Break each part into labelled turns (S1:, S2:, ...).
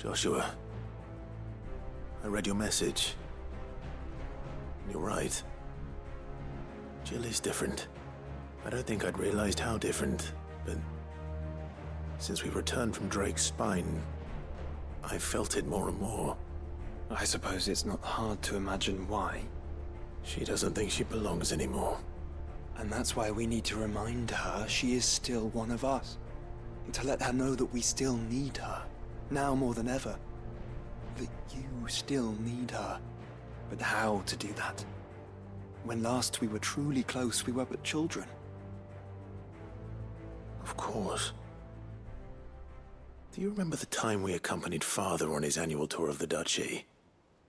S1: Joshua, I read your message. You're right. Jill is different. I don't think I'd realized how different, but since we returned from Drake's spine, I've felt it more and more.
S2: I suppose it's not hard to imagine why.
S1: She doesn't think she belongs anymore.
S2: And that's why we need to remind her she is still one of us. To let her know that we still need her, now more than ever. That you still need her. But how to do that? When last we were truly close, we were but children.
S1: Of course. Do you remember the time we accompanied Father on his annual tour of the Duchy?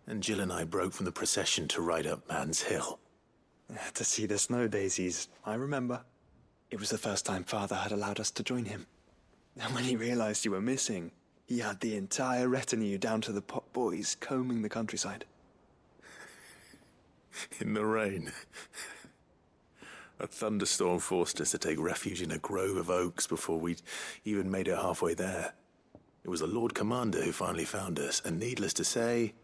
S1: And Jill and I broke from the procession to ride up Man's Hill.
S2: To see the snow daisies, I remember. It was the first time Father had allowed us to join him. And when he realized you were missing, he had the entire retinue down to the pot boys combing the countryside.
S1: In the rain. A thunderstorm forced us to take refuge in a grove of oaks before we'd even made it halfway there. It was the Lord Commander who finally found us, and needless to say,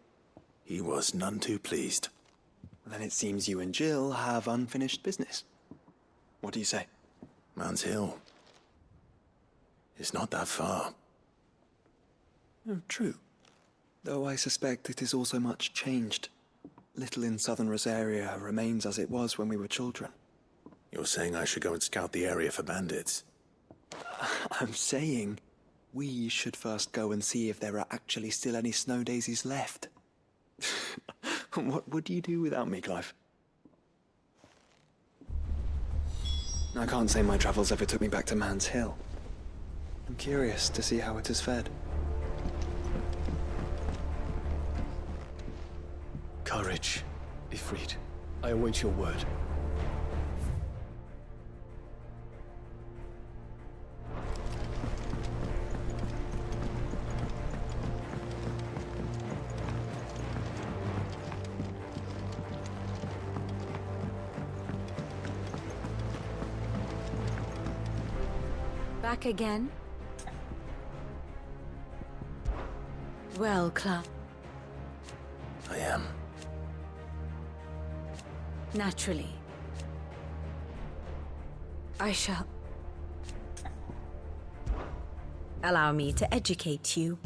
S1: he was none too pleased.
S2: Then it seems you and Jill have unfinished business. What do you say?
S1: Man's Hill. It's not that far.
S2: Oh, true. Though I suspect it is also much changed. Little in southern Rosaria remains as it was when we were children.
S1: You're saying I should go and scout the area for bandits?
S2: I'm saying we should first go and see if there are actually still any snow daisies left. What would you do without me, Clive? I can't say my travels ever took me back to Man's Hill. I'm curious to see how it has fared.
S3: Courage, Ifrit. I await your word.
S4: Back again? Well, Clive.
S1: I am.
S4: Naturally. I shall... Allow me to educate you.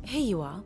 S4: Here you are.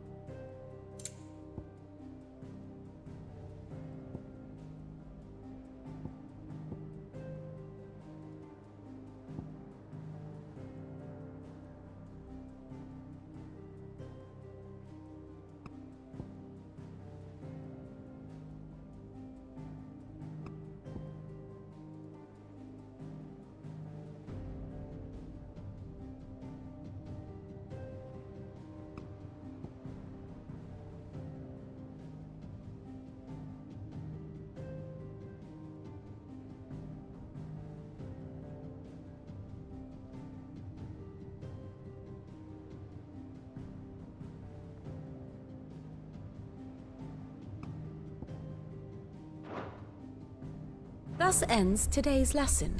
S4: Thus ends today's lesson.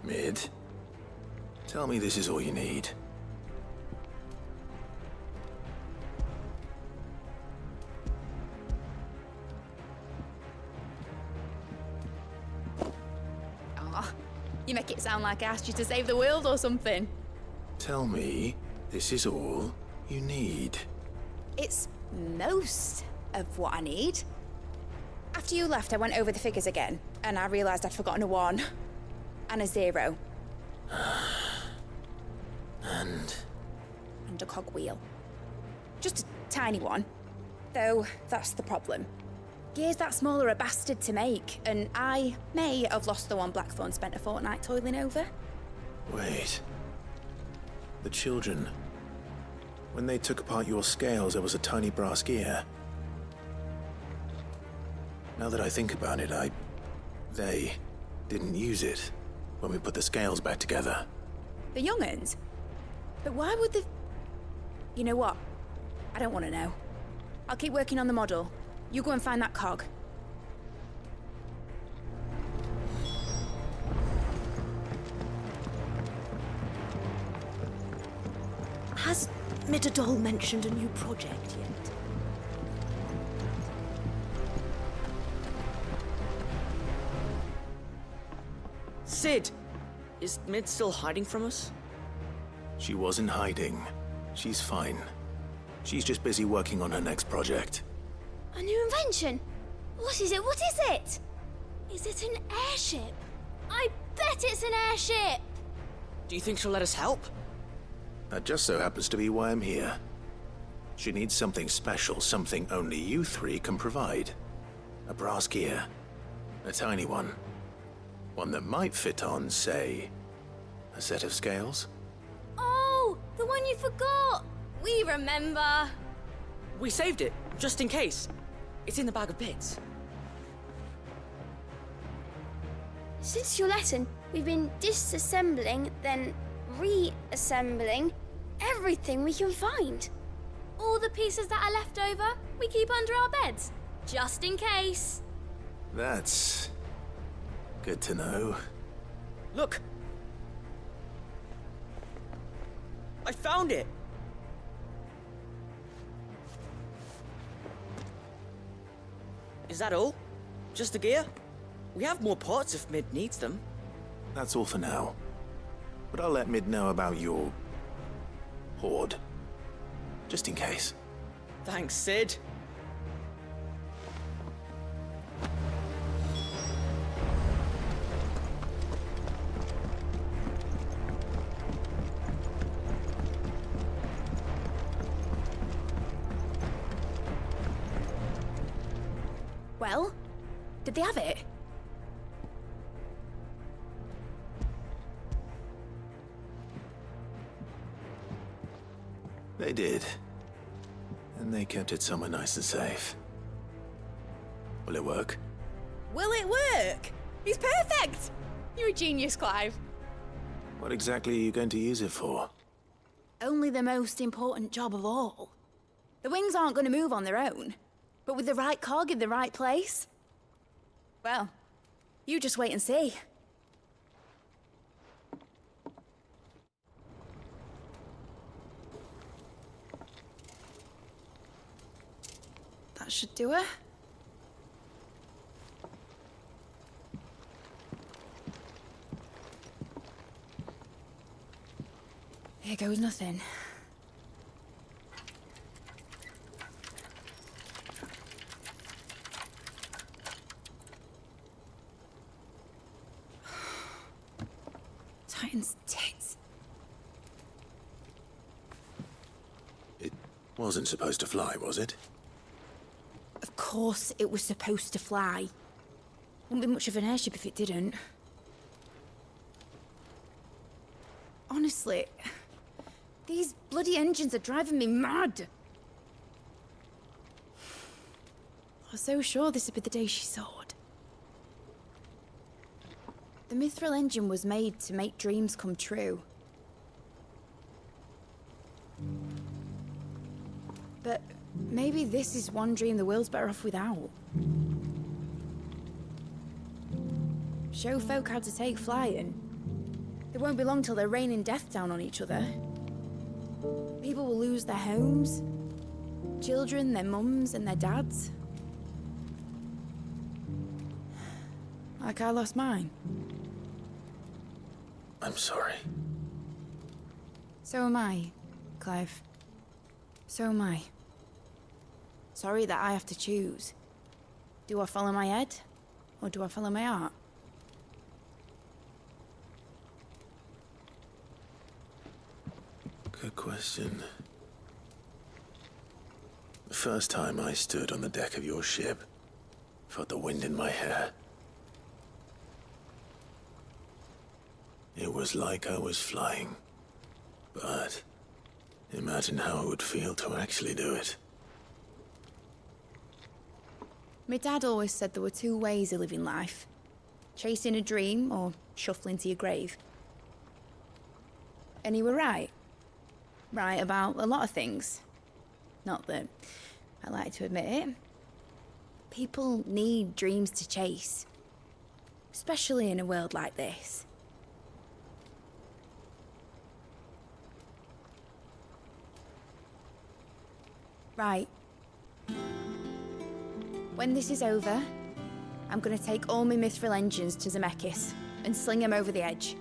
S1: Mid, tell me this is all you need.
S5: Aw, you make it sound like I asked you to save the world or something.
S1: Tell me this is all you need.
S5: It's most of what I need. After you left, I went over the figures again, and I realized I'd forgotten a 1 and a 0.
S1: And
S5: And a cogwheel. Just a tiny one. Though, that's the problem. Gears that small are a bastard to make, and I may have lost the one Blackthorn spent a fortnight toiling over.
S1: wait. The children. When they took apart your scales, there was a tiny brass gear. Now that I think about it, they didn't use it when we put the scales back together.
S5: The young'uns? But why would the... You know what? I don't want to know. I'll keep working on the model. You go and find that cog.
S4: Has Midadol mentioned a new project yet?
S6: Sid! Is Mid still hiding from us?
S1: She wasn't hiding. She's fine. She's just busy working on her next project.
S7: A new invention? What is it? What is it? Is it an airship? I bet it's an airship!
S6: Do you think she'll let us help?
S1: That just so happens to be why I'm here. She needs something special, something only you three can provide. A brass gear. A tiny one. One that might fit on, say, a set of scales?
S7: Oh, the one you forgot! We remember!
S6: We saved it, just in case. It's in the bag of bits.
S7: Since your lesson, we've been disassembling, then reassembling everything we can find. All the pieces that are left over, we keep under our beds, just in case.
S1: That's good to know.
S6: Look! I found it! Is that all? Just the gear? We have more parts if Mid needs them.
S1: That's all for now. But I'll let Mid know about your hoard. Just in case.
S6: Thanks, Sid.
S5: Well, did they have it?
S1: They did. And they kept it somewhere nice and safe. Will it work?
S5: Will it work? He's perfect! You're a genius, Clive.
S1: What exactly are you going to use it for?
S5: Only the most important job of all. The wings aren't going to move on their own. But with the right cog in the right place... Well, you just wait and see. That should do it. Here goes nothing. Titan's tits.
S1: It wasn't supposed to fly, was it?
S5: Of course it was supposed to fly. Wouldn't be much of an airship if it didn't. Honestly, these bloody engines are driving me mad. I was so sure this would be the day she soared. The Mithril engine was made to make dreams come true. But maybe this is one dream the world's better off without. Show folk how to take flying, It won't be long till they're raining death down on each other. People will lose their homes. Children, their mums and their dads. Like I lost mine.
S1: I'm sorry.
S5: So am I, Clive. So am I. Sorry that I have to choose. Do I follow my head, or do I follow my heart?
S1: Good question. The first time I stood on the deck of your ship, felt the wind in my hair. It was like I was flying. But imagine how it would feel to actually do it.
S5: My dad always said there were two ways of living life. Chasing a dream or shuffling to your grave. And he were right. Right about a lot of things. Not that I like to admit it. People need dreams to chase. Especially in a world like this. Right. When this is over, I'm gonna take all my mithril engines to Zemeckis and sling them over the edge.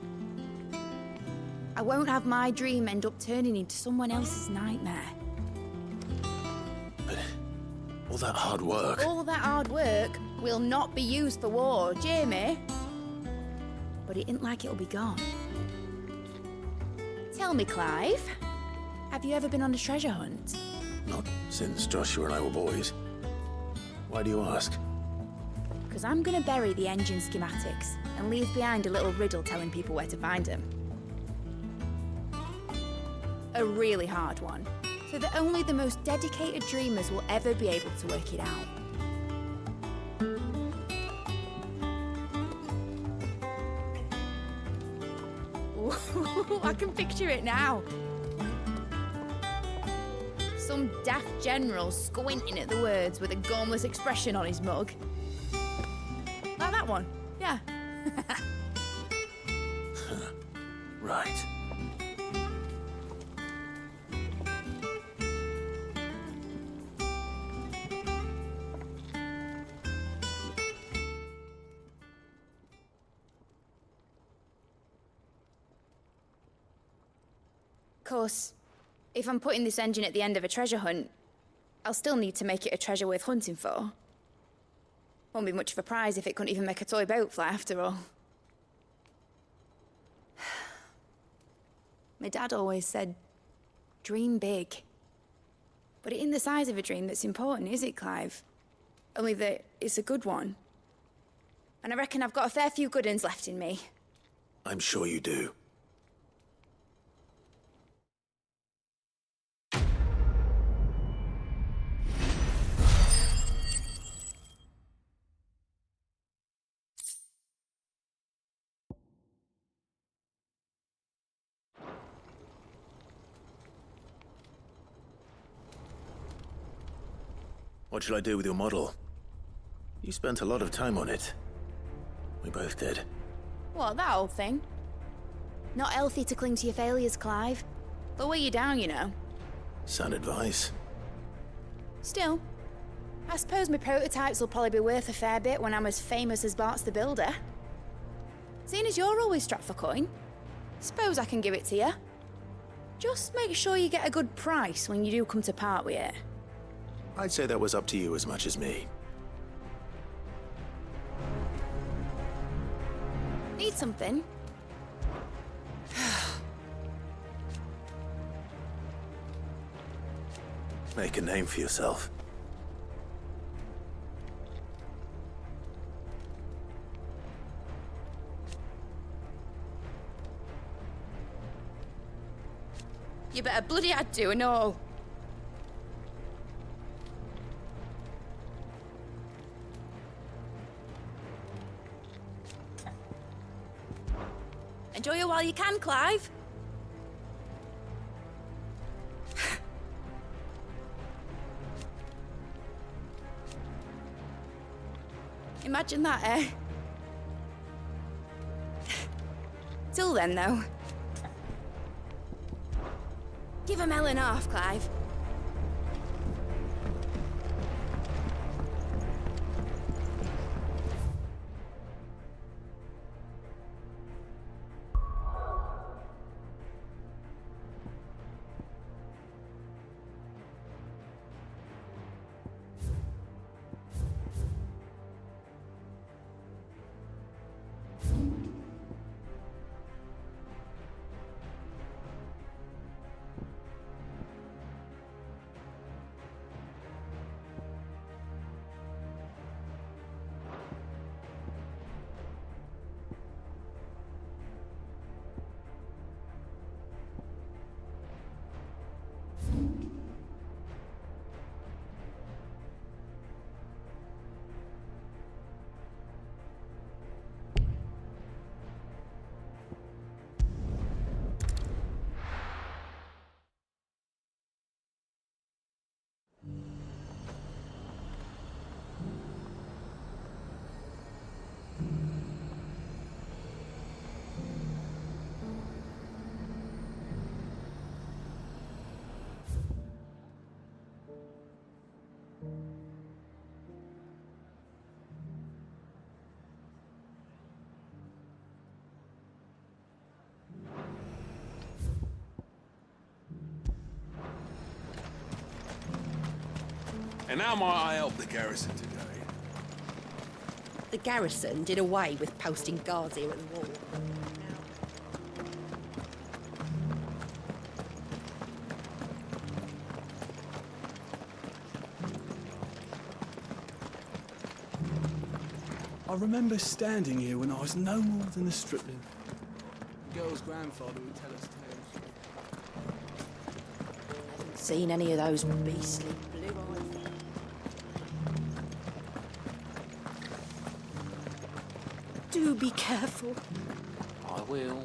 S5: I won't have my dream end up turning into someone else's nightmare.
S1: But all that hard work...
S5: All that hard work will not be used for war, Jamie. But it isn't like it'll be gone. Tell me, Clive, have you ever been on a treasure hunt?
S1: Not since Joshua and I were boys. Why do you ask?
S5: Because I'm gonna bury the engine schematics and leave behind a little riddle telling people where to find them. A really hard one, so that only the most dedicated dreamers will ever be able to work it out. Ooh, I can picture it now. Some daft general squinting at the words with a gormless expression on his mug. Like that one, yeah.
S1: Right.
S5: Of course, if I'm putting this engine at the end of a treasure hunt, I'll still need to make it a treasure worth hunting for. Won't be much of a prize if it couldn't even make a toy boat fly after all. My dad always said, dream big. But it ain't the size of a dream that's important, is it, Clive? Only that it's a good one. And I reckon I've got a fair few good uns left in me.
S1: I'm sure you do. What should I do with your model? You spent a lot of time on it. We both did.
S5: What, that old thing? Not healthy to cling to your failures, Clive. They'll weigh you down, you know.
S1: Sound advice.
S5: Still, I suppose my prototypes will probably be worth a fair bit when I'm as famous as Bart's the Builder. Seeing as you're always strapped for coin, suppose I can give it to you. Just make sure you get a good price when you do come to part with it.
S1: I'd say that was up to you as much as me.
S5: Need something?
S1: Make a name for yourself.
S5: You better bloody had to and all. Enjoy it while you can, Clive. Imagine that, eh? Till then, though. Give a melon half, Clive.
S8: And how might I help the garrison today?
S9: The garrison did away with posting guards here at the wall.
S8: I remember standing here when I was no more than a stripling. The girl's grandfather would tell us tales.
S9: Haven't seen any of those beastly blue-eyed. Do be careful.
S10: I will.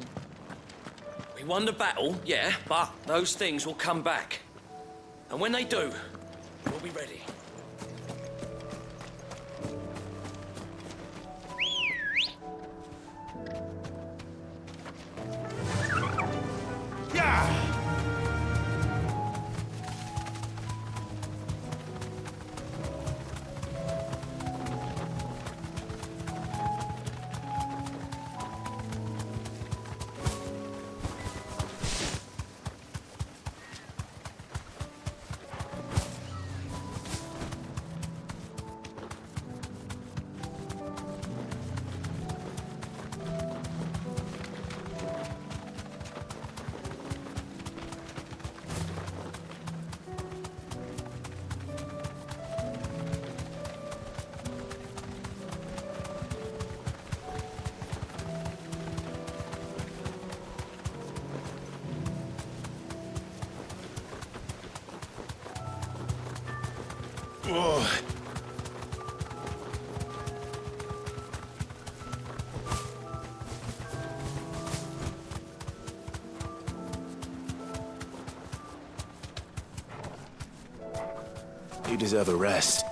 S10: We won the battle, yeah, but those things will come back. And when they do, we'll be ready.
S1: Oh. You deserve a rest.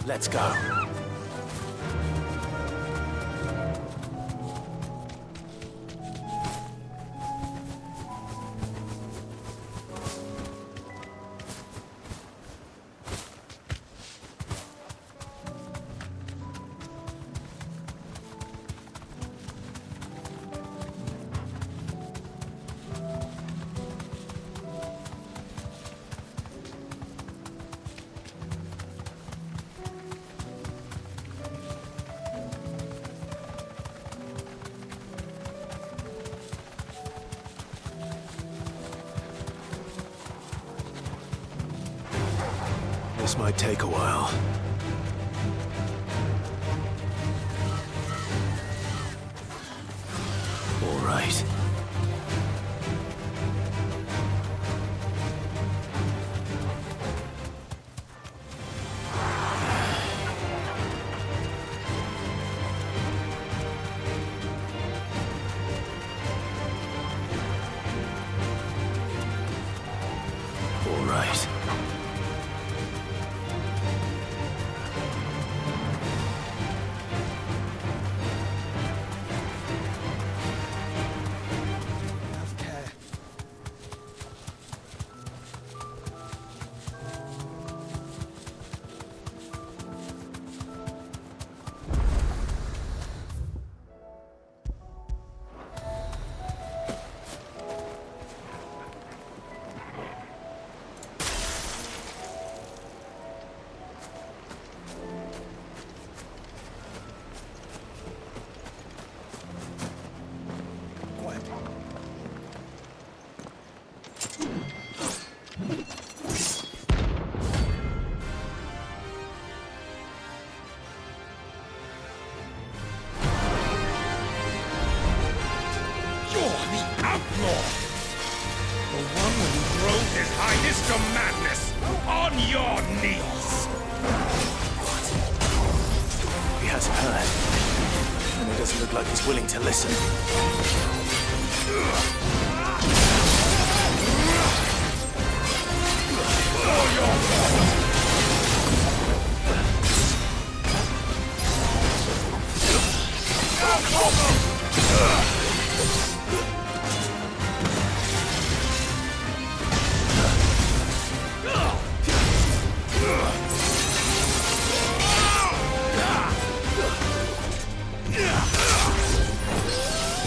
S1: Let's go. This might take a while. All right. All right.
S11: To madness! On your knees!
S1: He hasn't heard. And it doesn't look like he's willing to listen.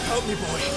S11: Help me, boy.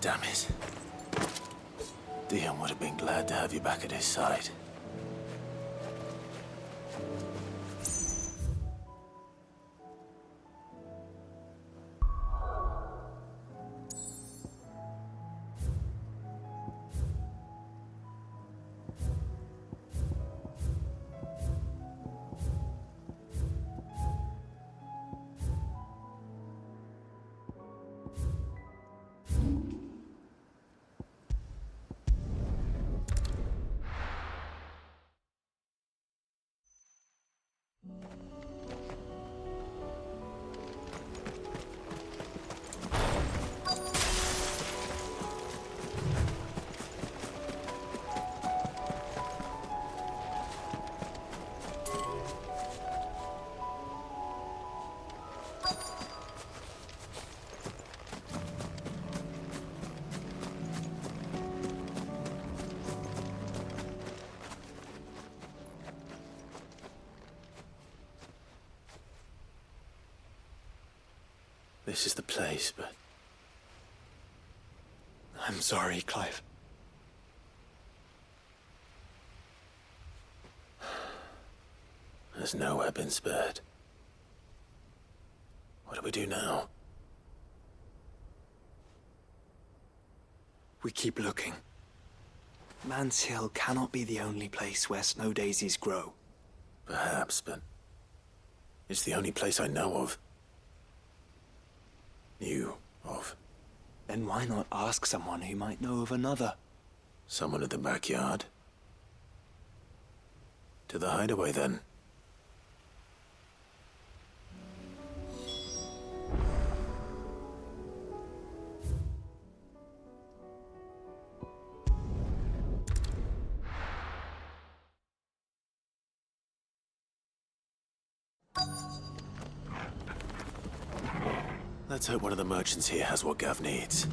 S1: Damn it. Dion would have been glad to have you back at his side. This is the place, but...
S2: I'm sorry, Clive.
S1: There's nowhere been spared. What do we do now?
S2: We keep looking. Man's Hill cannot be the only place where snow daisies grow.
S1: Perhaps, but... it's the only place I know of. Knew of.
S2: Then why not ask someone who might know of another?
S1: Someone in the backyard? To the hideaway, then. Let's hope one of the merchants here has what Gav needs.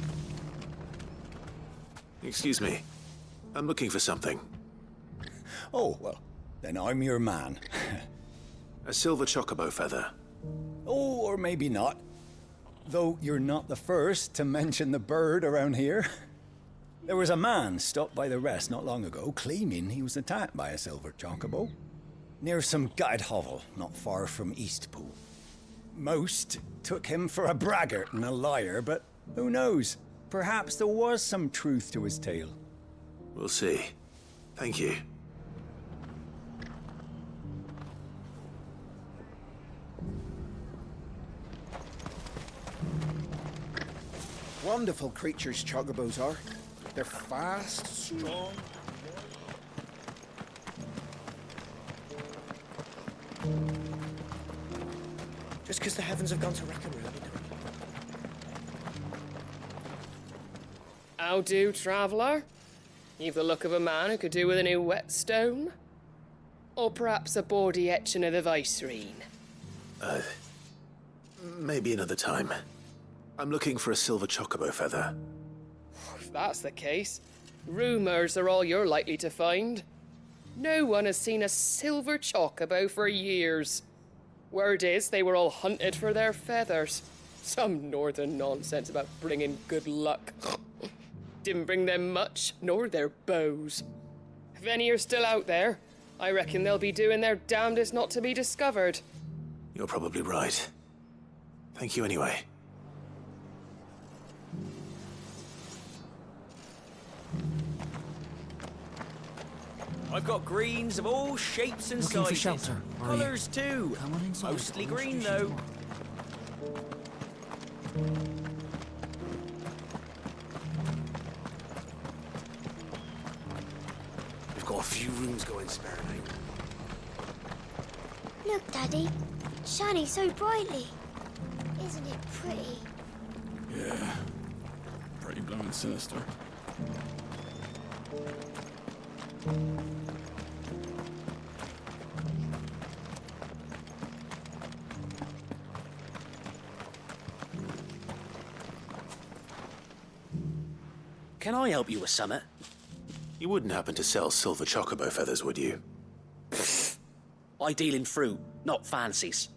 S1: Excuse me. I'm looking for something.
S12: Oh, well, then I'm your man.
S1: A silver chocobo feather.
S12: Oh, or maybe not. Though you're not the first to mention the bird around here. There was a man stopped by the rest not long ago claiming he was attacked by a silver chocobo. Near some gutted hovel not far from Eastpool. Most took him for a braggart and a liar, but who knows? Perhaps there was some truth to his tale.
S1: We'll see. Thank you.
S13: Wonderful creatures chocobos are. They're fast, strong. Just because the heavens have gone to wreck 'em, really.
S14: How do, traveller? You've the look of a man who could do with a new whetstone. Or perhaps a bawdy etching of the Vicereine.
S1: Maybe another time. I'm looking for a silver chocobo feather.
S14: If that's the case, rumours are all you're likely to find. No one has seen a silver chocobo for years. Word is they were all hunted for their feathers. Some northern nonsense about bringing good luck. Didn't bring them much, nor their bows. If any are still out there, I reckon they'll be doing their damnedest not to be discovered.
S1: You're probably right. Thank you anyway.
S6: I've got greens of all shapes and
S15: Looking
S6: sizes.
S15: for shelter, are you?
S6: Colours too.
S15: Come on inside.
S6: Mostly
S15: I'll
S6: green
S15: introduce you
S6: though.
S13: We've got a few rooms going spare, mate.
S7: Look, Daddy. It's shining so brightly. Isn't it pretty?
S8: Yeah. Pretty blooming sinister.
S6: Can I help you with summit?
S1: You wouldn't happen to sell silver chocobo feathers, would you?
S6: I deal in fruit, not fancies.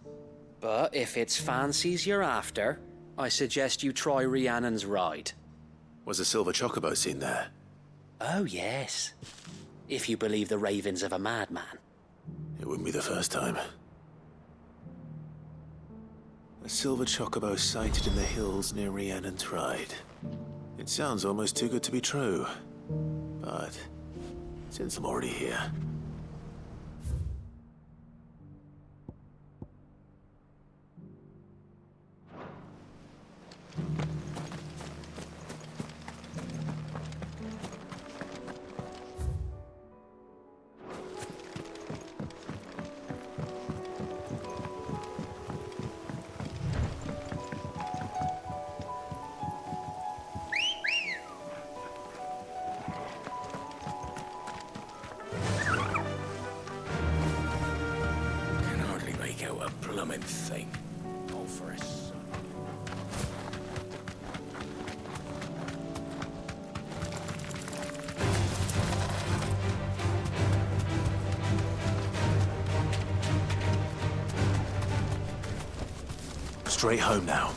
S6: But if it's fancies you're after, I suggest you try Rhiannon's ride.
S1: Was a silver chocobo seen there?
S15: Oh, yes. If you believe the ravings of a madman.
S1: It wouldn't be the first time. A silver chocobo sighted in the hills near Rhiannon Tride. It sounds almost too good to be true. But since I'm already here...
S11: Thing. All for his son.
S1: Straight home now.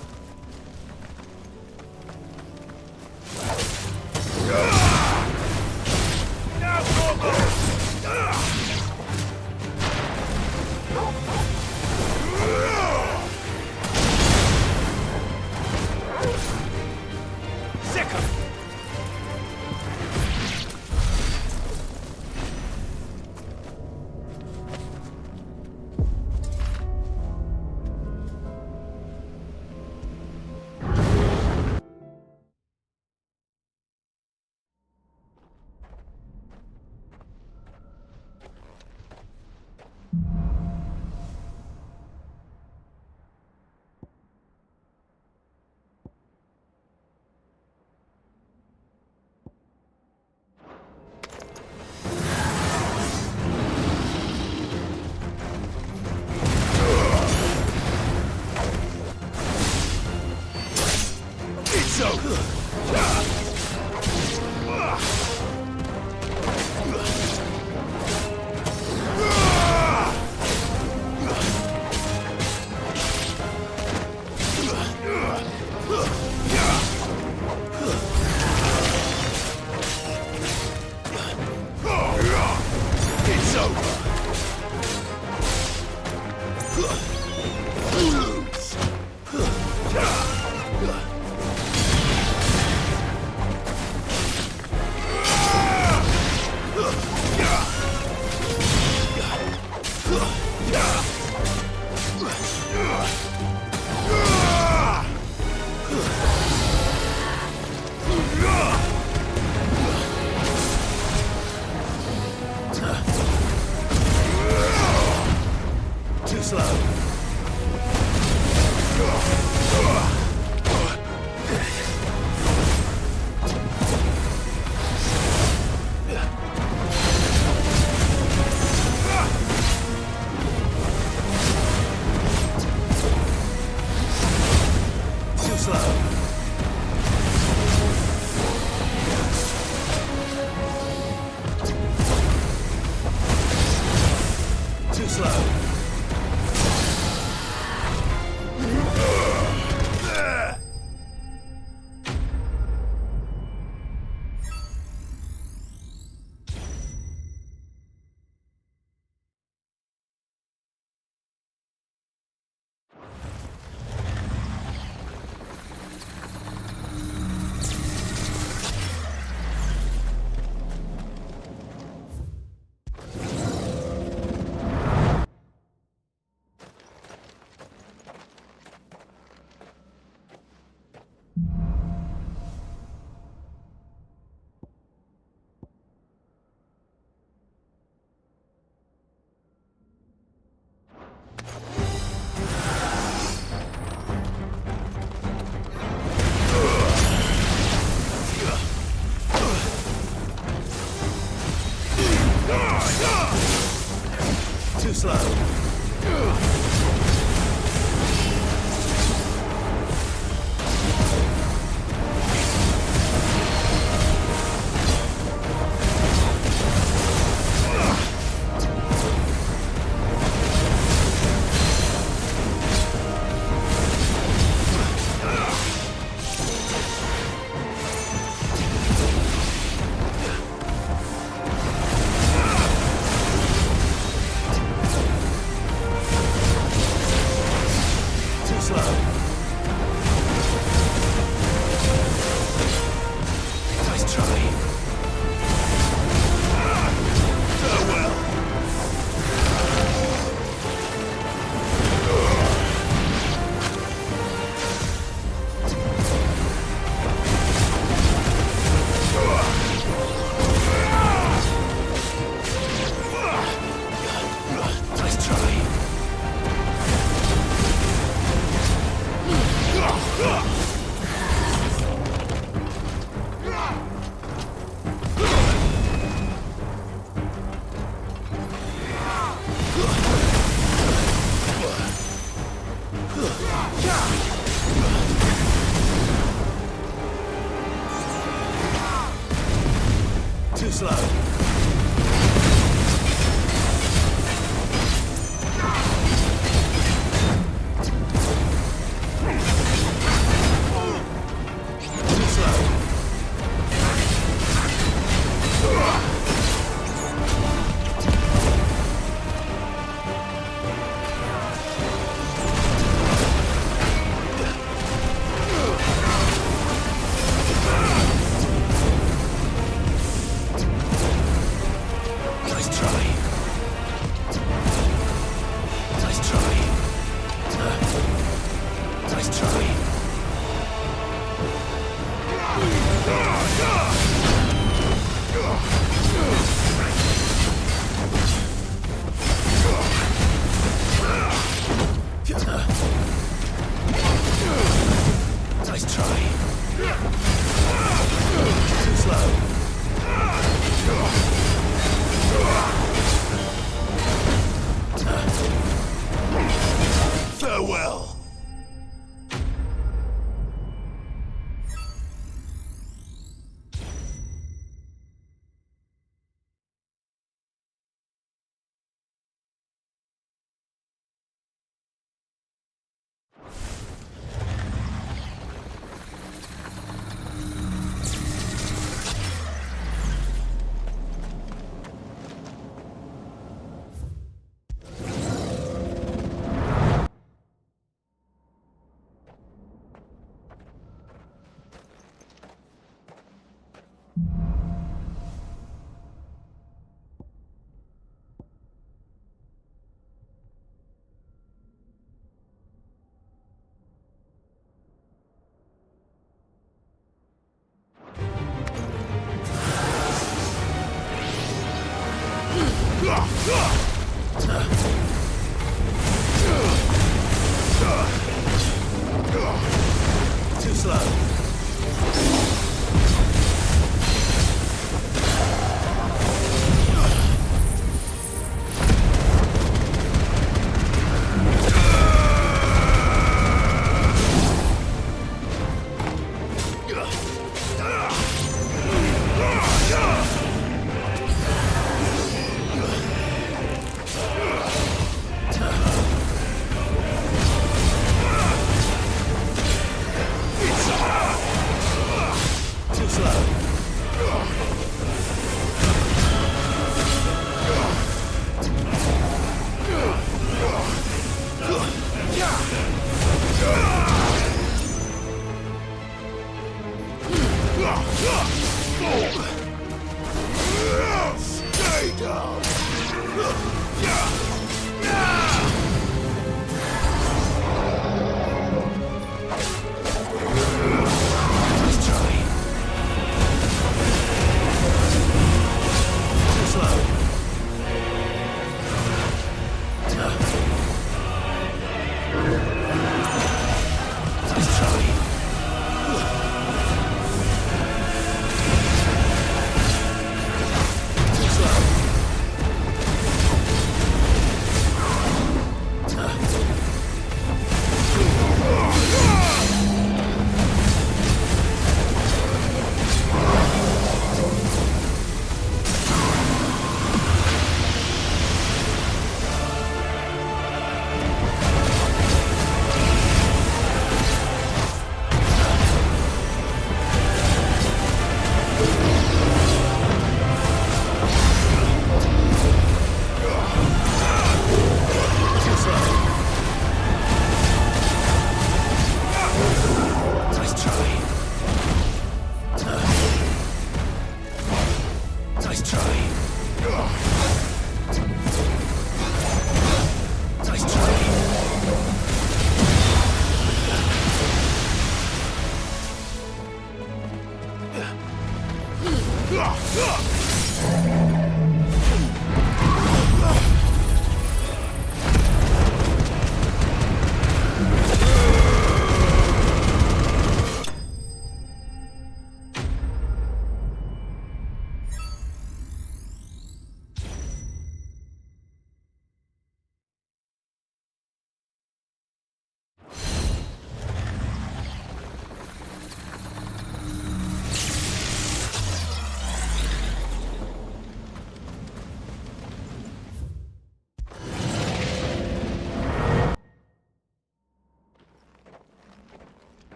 S1: slow. Nice try. Farewell. Nice try. Too slow. Nice try. Nice try. Nice try. Nice try. Too slow. Farewell. Too slow. Stay down. Nice try. Too slow. Nice try.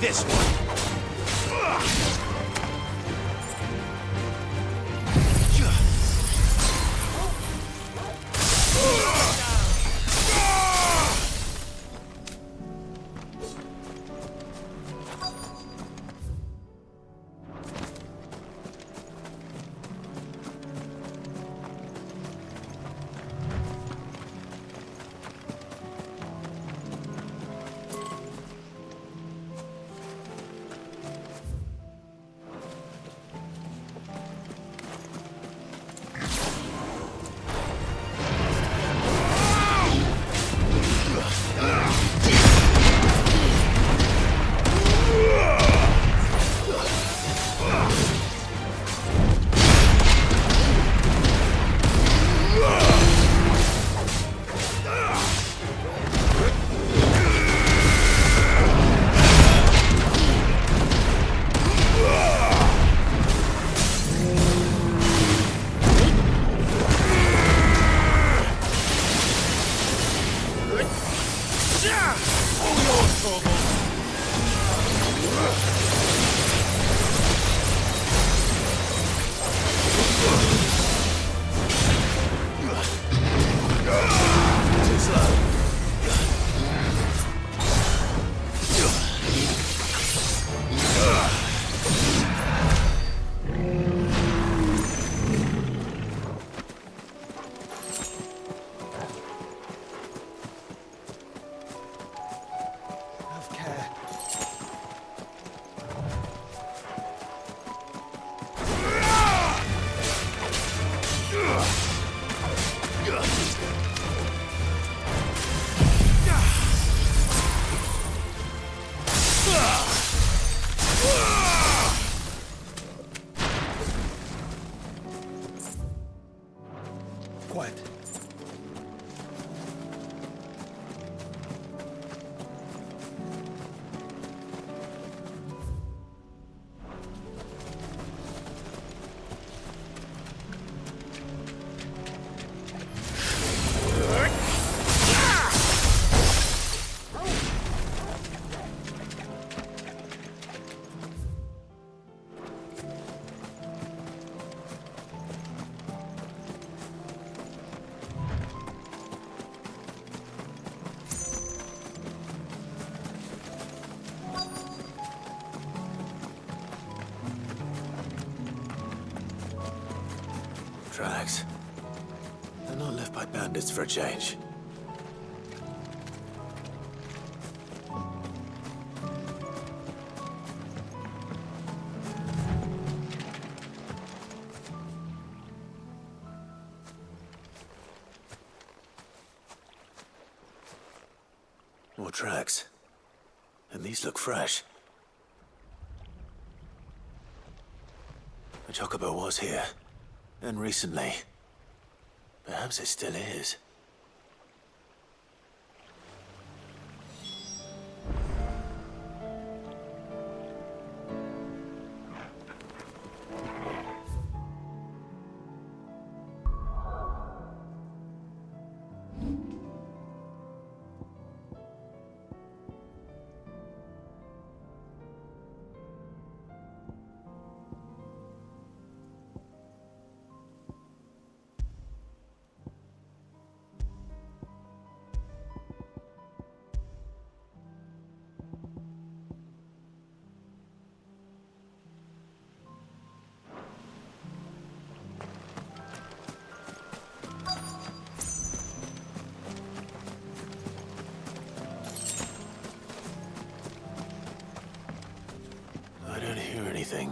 S1: This one.
S8: Quiet.
S1: Tracks. They're not left by bandits for a change. More tracks. And these look fresh. The Chocobo was here. And recently. Perhaps it still is. I don't hear anything.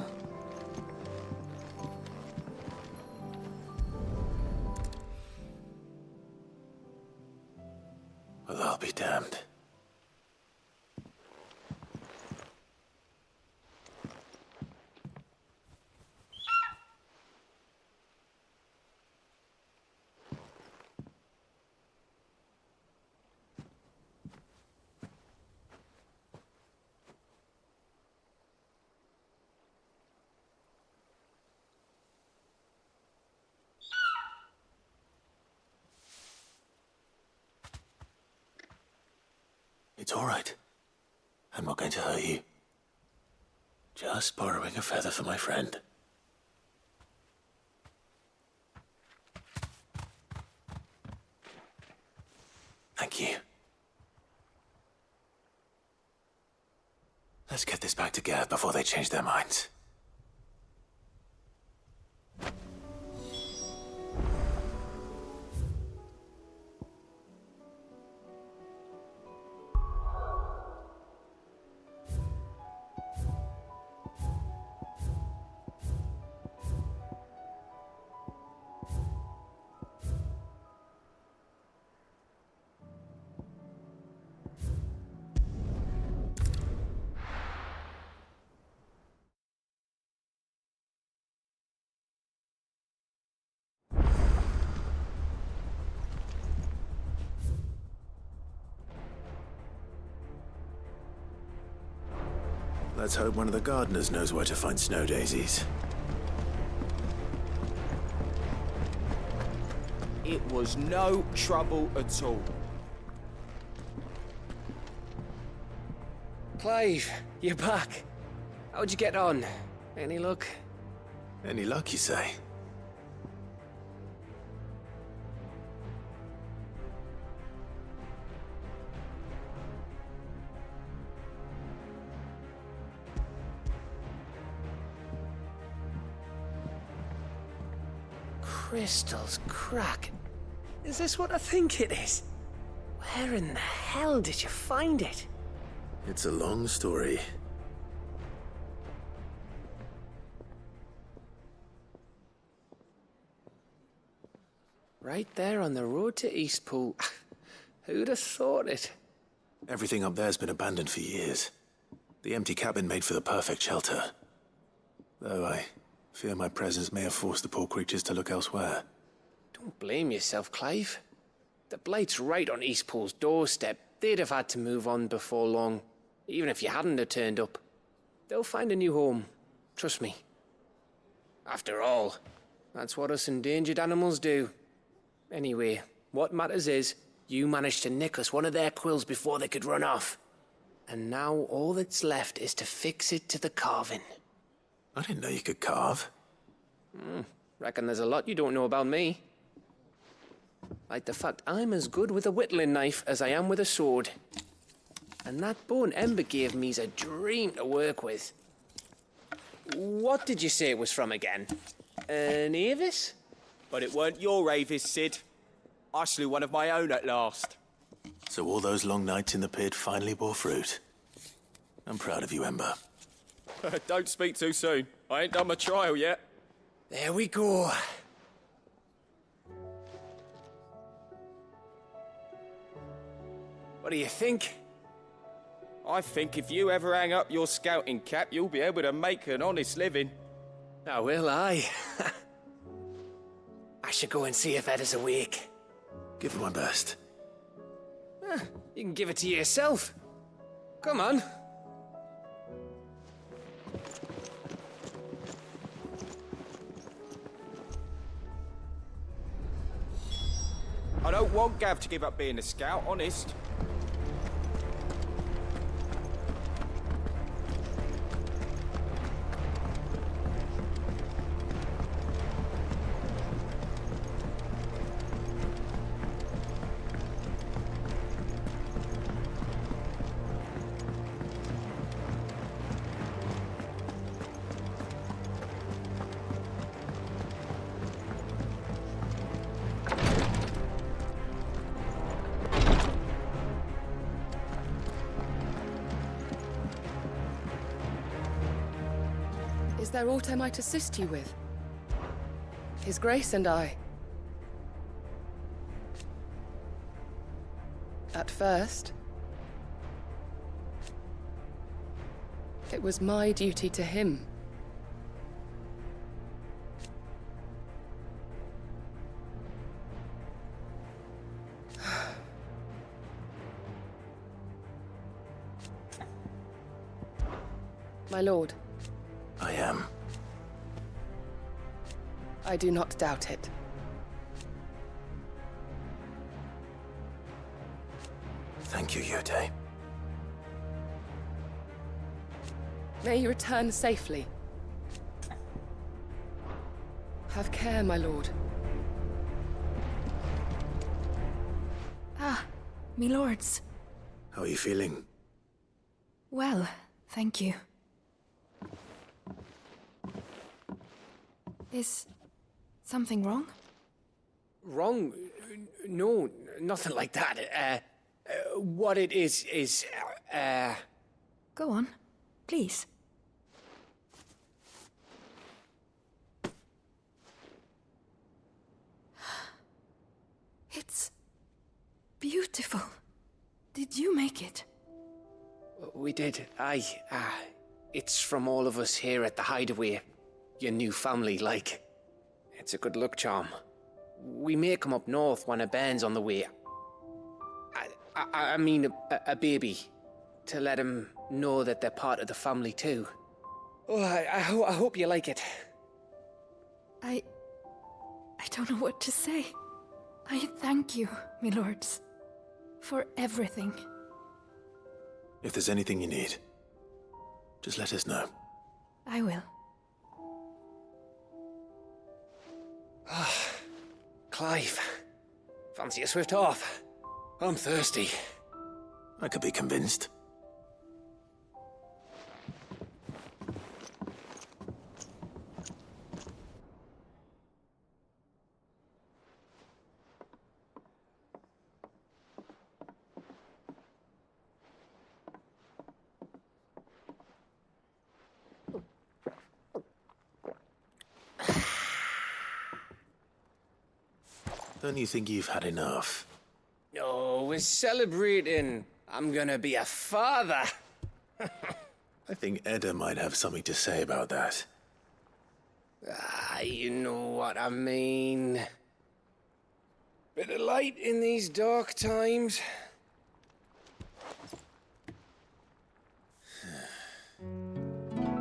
S1: Well, I'll be damned. It's all right. I'm not going to hurt you. Just borrowing a feather for my friend. Thank you. Let's get this back to Gareth before they change their minds. Let's hope one of the gardeners knows where to find snow daisies.
S13: It was no trouble at all.
S16: Clive, you're back. How'd you get on? Any luck?
S1: Any luck, you say?
S16: Crystal's crack. Is this what I think it is? Where in the hell did you find it?
S1: It's a long story.
S16: Right there on the road to Eastpool. Who'd have thought it?
S1: Everything up there's been abandoned for years. The empty cabin made for the perfect shelter. Though I fear my presence may have forced the poor creatures to look elsewhere.
S16: Don't blame yourself, Clive. The Blight's right on Eastpool's doorstep. They'd have had to move on before long, even if you hadn't have turned up. They'll find a new home. Trust me. After all, that's what us endangered animals do. Anyway, what matters is, you managed to nick us one of their quills before they could run off. And now all that's left is to fix it to the carving.
S1: I didn't know you could carve.
S16: Reckon there's a lot you don't know about me. Like the fact I'm as good with a whittling knife as I am with a sword. And that bone Ember gave me's a dream to work with. What did you say it was from again? An Avis?
S13: But it weren't your Avis, Sid. I slew one of my own at last.
S1: So all those long nights in the pit finally bore fruit. I'm proud of you, Ember.
S13: Don't speak too soon. I ain't done my trial yet.
S16: There we go. What do you think?
S13: I think if you ever hang up your scouting cap, you'll be able to make an honest living.
S16: Oh, will I? I should go and see if Ed is awake.
S1: Give it my best.
S16: You can give it to yourself. Come on.
S13: I don't want Gav to give up being a scout, honest.
S14: Is there aught I might assist you with? His Grace and I. At first, it was my duty to him. My lord.
S1: I am.
S14: I do not doubt it.
S1: Thank you, Yode.
S14: May you return safely. Have care, my lord.
S17: Ah, me lords.
S1: How are you feeling?
S17: Well, thank you. Is something wrong?
S16: Wrong? No, nothing like that. What it is,
S17: Go on, please. It's beautiful. Did you make it?
S16: We did. Aye. It's from all of us here at the Hideaway. Your new family, like. It's a good luck charm. We may come up north when a band's on the way. I mean a baby. To let him know that they're part of the family too. Oh, I hope you like it.
S17: I don't know what to say. I thank you, my lords, for everything.
S1: If there's anything you need, just let us know.
S17: I will.
S16: Clive, fancy a swift off? I'm thirsty.
S1: I could be convinced. Don't you think you've had enough?
S16: Oh, we're celebrating. I'm gonna be a father.
S1: I think Edda might have something to say about that.
S16: You know what I mean. Bit of light in these dark times.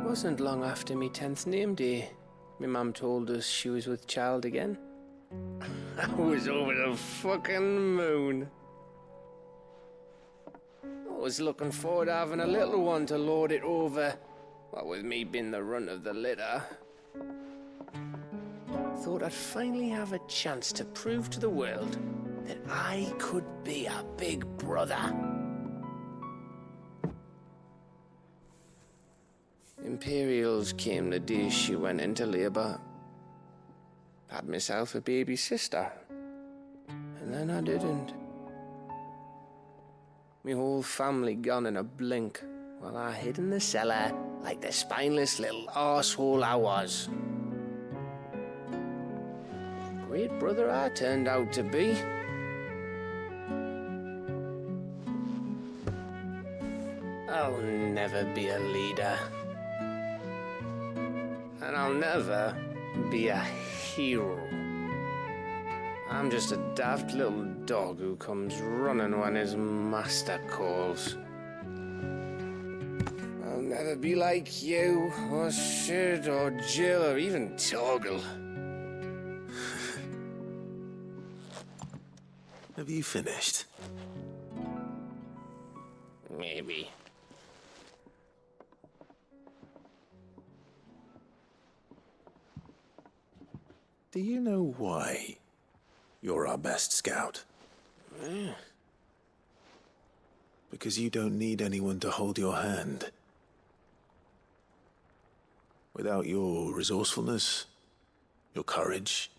S16: Wasn't long after me 10th name day. My mum told us she was with child again. I was over the fucking moon. I was looking forward to having a little one to lord it over. What with me being the runt of the litter. Thought I'd finally have a chance to prove to the world that I could be a big brother. Imperials came the day she went into labour. Had myself a baby sister. And then I didn't. My whole family gone in a blink, while I hid in the cellar like the spineless little arsehole I was. Great brother I turned out to be. I'll never be a leader. And I'll never be a hero. I'm just a daft little dog who comes running when his master calls. I'll never be like you, or Sid, or Jill, or even Torgal.
S1: Have you finished?
S16: Maybe.
S1: Do you know why you're our best scout?
S16: Yeah.
S1: Because you don't need anyone to hold your hand. Without your resourcefulness, your courage,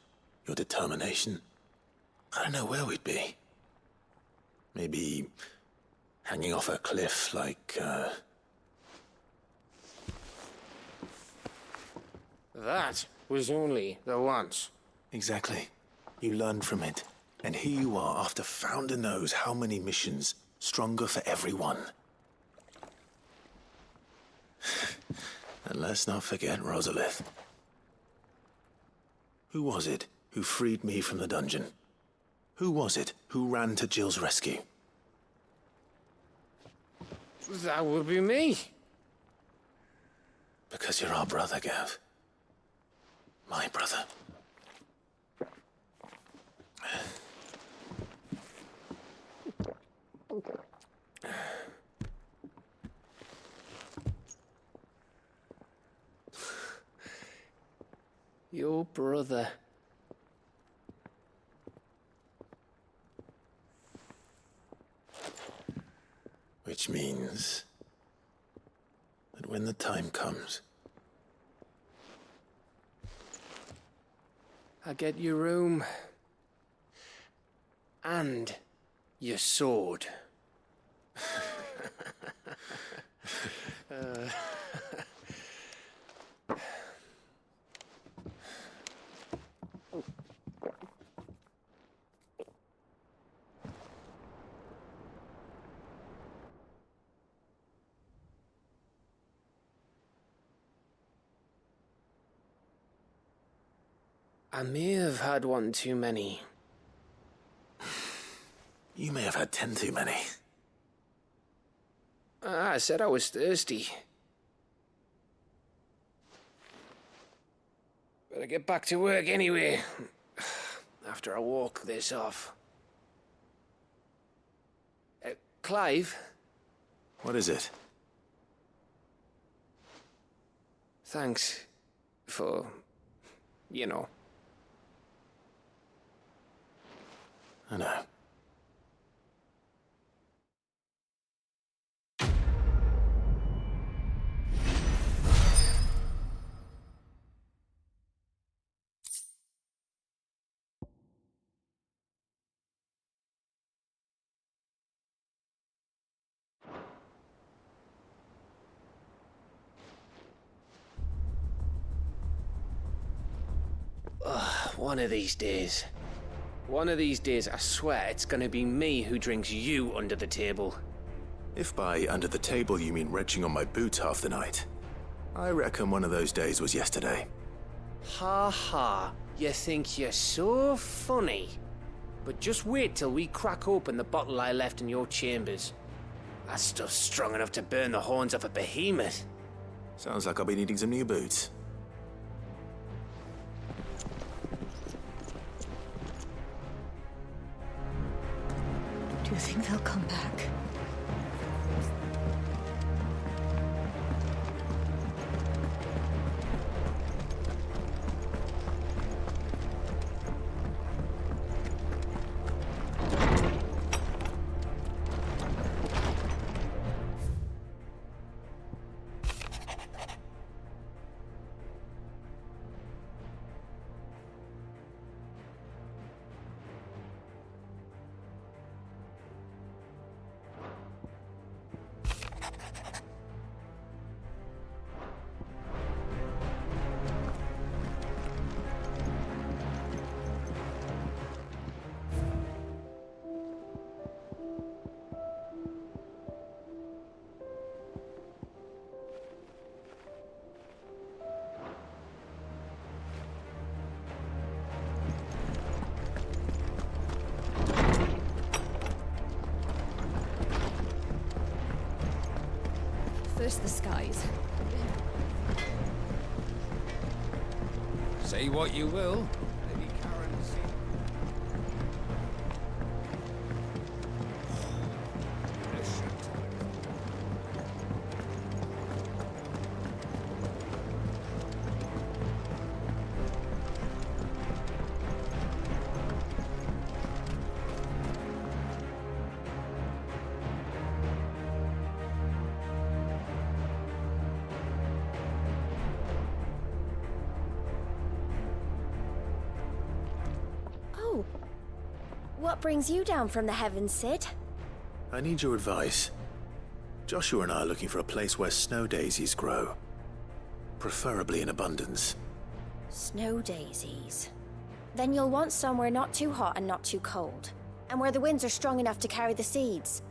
S1: your determination, I don't know where we'd be. Maybe hanging off a cliff like,
S16: That was only the once.
S1: Exactly. You learned from it. And here you are, after Founder knows how many missions, stronger for everyone. And let's not forget Rosalith. Who was it who freed me from the dungeon? Who was it who ran to Jill's rescue?
S16: That would be me.
S1: Because you're our brother, Gav. My brother.
S16: Your brother.
S1: Which means that when the time comes,
S16: I get your room. And your sword. I may have had one too many.
S1: you may have had 10 too many.
S16: I said I was thirsty. Better get back to work anyway. After I walk this off. Clive?
S1: What is it?
S16: Thanks for, you know.
S1: I know.
S16: One of these days. One of these days, I swear, it's gonna be me who drinks you under the table.
S1: If by under the table you mean retching on my boots half the night, I reckon one of those days was yesterday.
S16: Ha ha, you think you're so funny. But just wait till we crack open the bottle I left in your chambers. That stuff's strong enough to burn the horns off a behemoth.
S1: Sounds like I'll be needing some new boots.
S9: Do you think they'll come back?
S5: First the skies.
S11: Say what you will.
S7: Oh. What brings you down from the heavens, Sid?
S1: I need your advice. Joshua and I are looking for a place where snow daisies grow. Preferably in abundance.
S7: Snow daisies. Then you'll want somewhere not too hot and not too cold. And where the winds are strong enough to carry the seeds.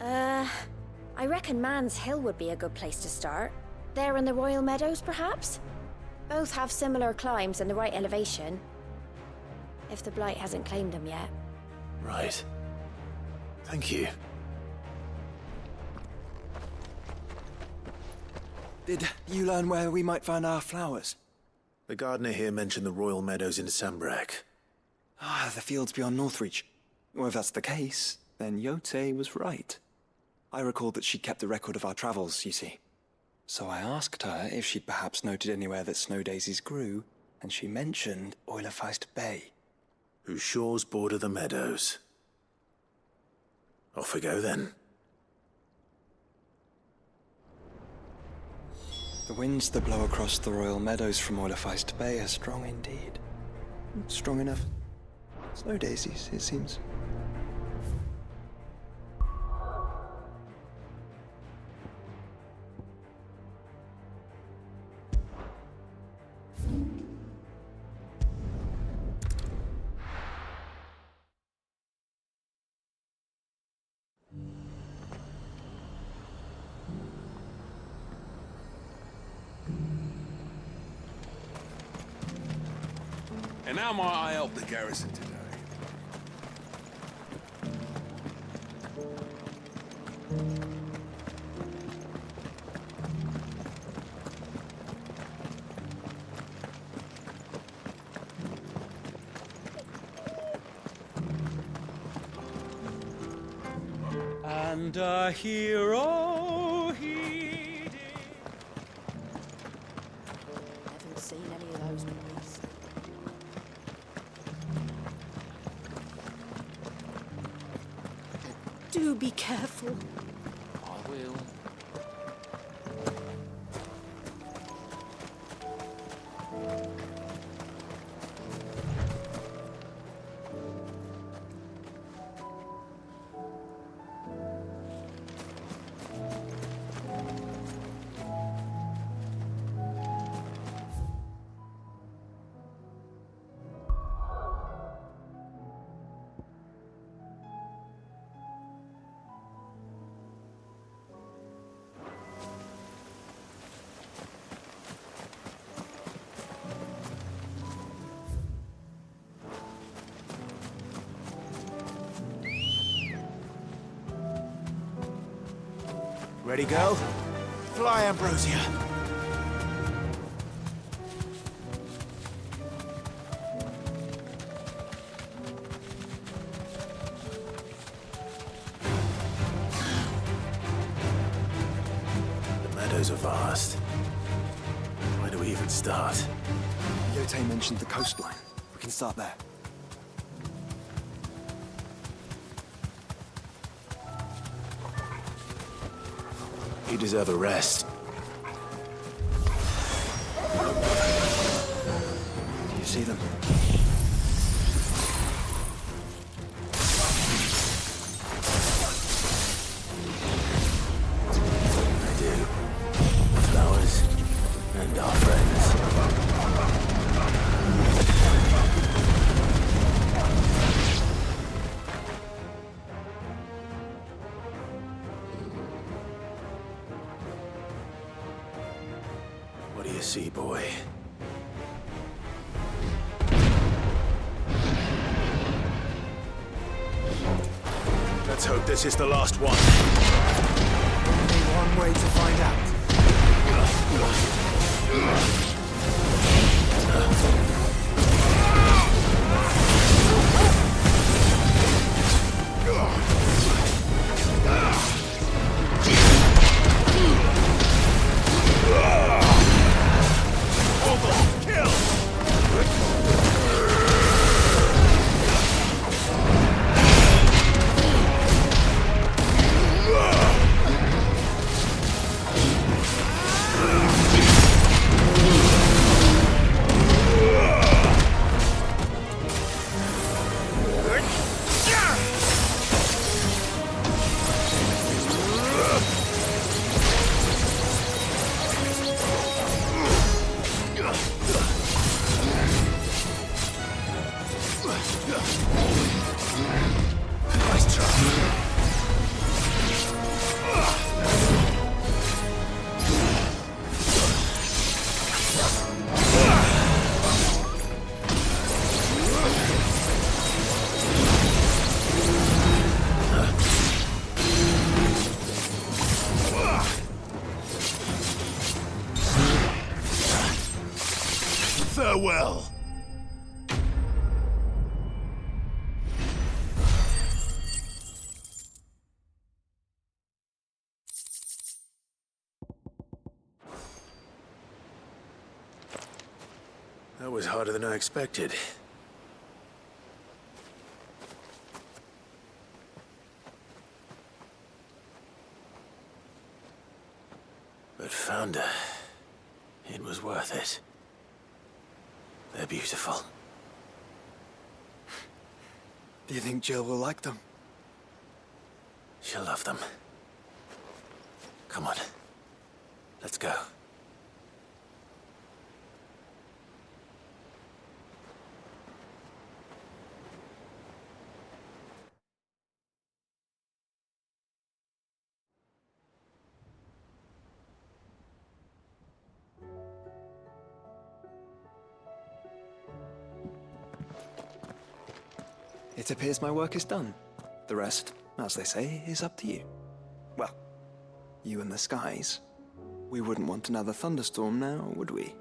S7: I reckon Man's Hill would be a good place to start. There in the Royal Meadows, perhaps? Both have similar climbs and the right elevation. If the Blight hasn't claimed them yet.
S1: Right. Thank you.
S2: Did you learn where we might find our flowers?
S1: The gardener here mentioned the Royal Meadows in Sambrak.
S2: Ah, the fields beyond Northreach. Well, if that's the case, then Yote was right. I recalled that she kept a record of our travels, you see. So I asked her if she'd perhaps noted anywhere that snow daisies grew, And she mentioned Oilafeist Bay.
S1: Whose shores border the meadows. Off we go then.
S2: The winds that blow across the royal meadows from Oilafeist Bay are strong indeed. Strong enough. Snow daisies, it seems.
S11: And how might I help the garrison today?
S3: And a hero he did.
S6: Haven't seen any of those movies.
S4: Do be careful.
S10: I will.
S1: Ready, go? Fly, Ambrosia. The meadows are vast. Where do we even start?
S2: Yote mentioned the coastline. We can start there.
S1: You deserve a rest.
S2: Do you see them?
S1: I do. Flowers and our friends. What do you see, boy? Let's hope this is the last one.
S2: Only one way to find out.
S1: Nice try. Farewell. That was harder than I expected. But found her. It was worth it. They're beautiful.
S2: Do you think Jill will like them?
S1: She'll love them. Come on. Let's go.
S2: It appears my work is done. The rest, as they say, is up to you. Well, you and the skies. We wouldn't want another thunderstorm now, would we?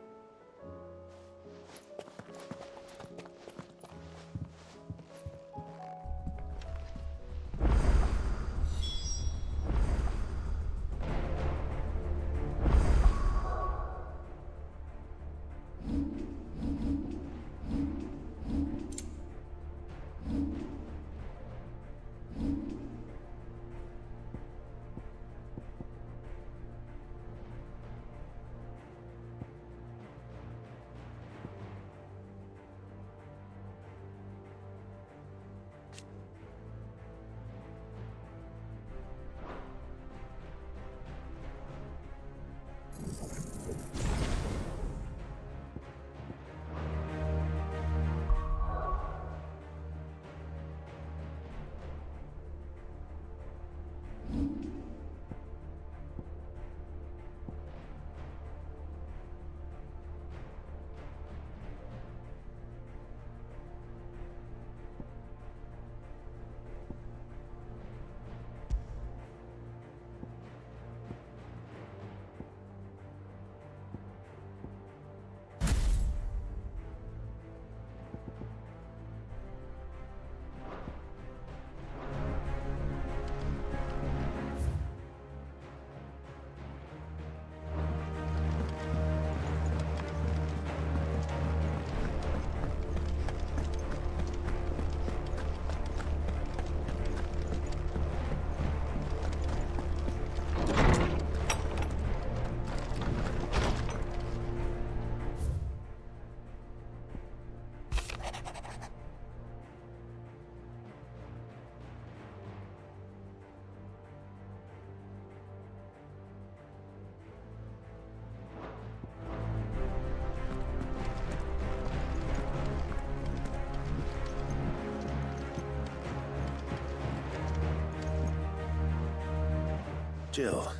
S1: Jill,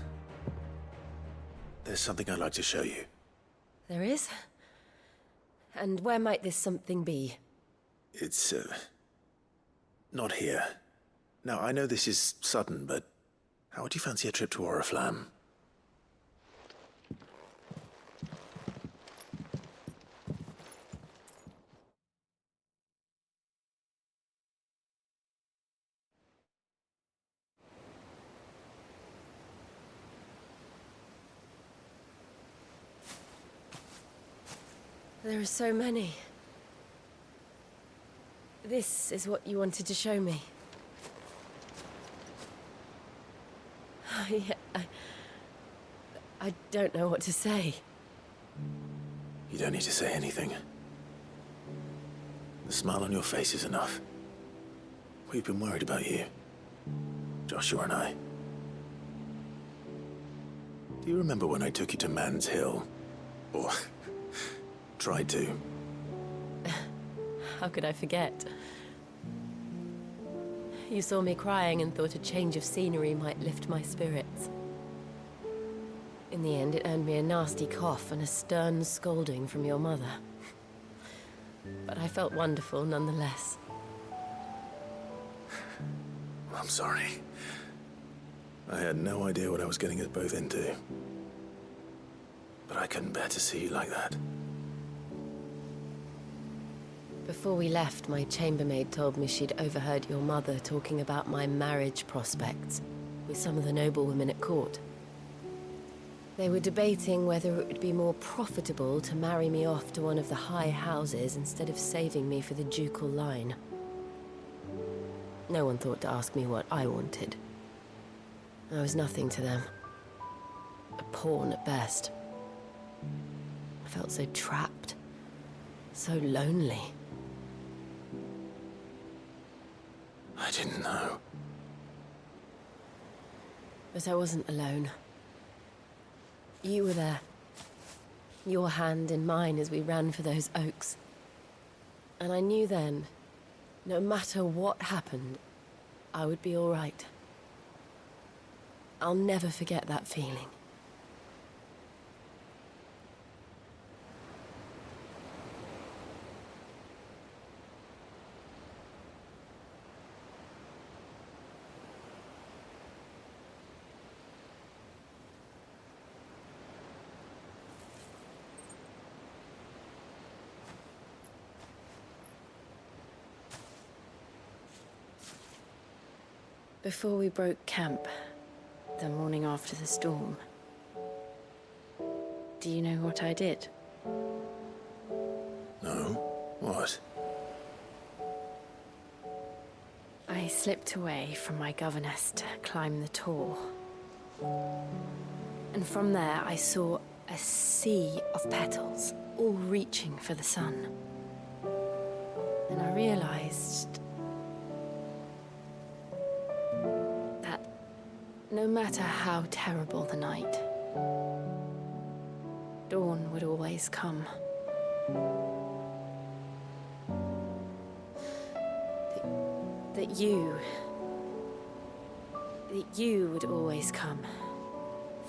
S1: there's something I'd like to show you.
S18: There is? And where might this something be?
S1: It's, not here. Now, I know this is sudden, but how would you fancy a trip to Oriflamme?
S18: There are so many. This is what you wanted to show me. I don't know what to say.
S1: You don't need to say anything. The smile on your face is enough. We've been worried about you. Joshua and I. Do you remember when I took you to Man's Hill? Or tried to?
S18: How could I forget? You saw me crying and thought a change of scenery might lift my spirits. In the end, it earned me a nasty cough and a stern scolding from your mother. But I felt wonderful nonetheless.
S1: I'm sorry. I had no idea what I was getting us both into. But I couldn't bear to see you like that.
S18: Before we left, my chambermaid told me she'd overheard your mother talking about my marriage prospects with some of the noblewomen at court. They were debating whether it would be more profitable to marry me off to one of the high houses instead of saving me for the ducal line. No one thought to ask me what I wanted. I was nothing to them. A pawn at best. I felt so trapped. So lonely.
S1: I didn't know.
S18: But I wasn't alone. You were there. Your hand in mine as we ran for those oaks. And I knew then, no matter what happened, I would be all right. I'll never forget that feeling. Before we broke camp, the morning after the storm, do you know what I did?
S1: No? What?
S18: I slipped away from my governess to climb the tor. And from there I saw a sea of petals, all reaching for the sun. And I realized no matter how terrible the night, dawn would always come. That you would always come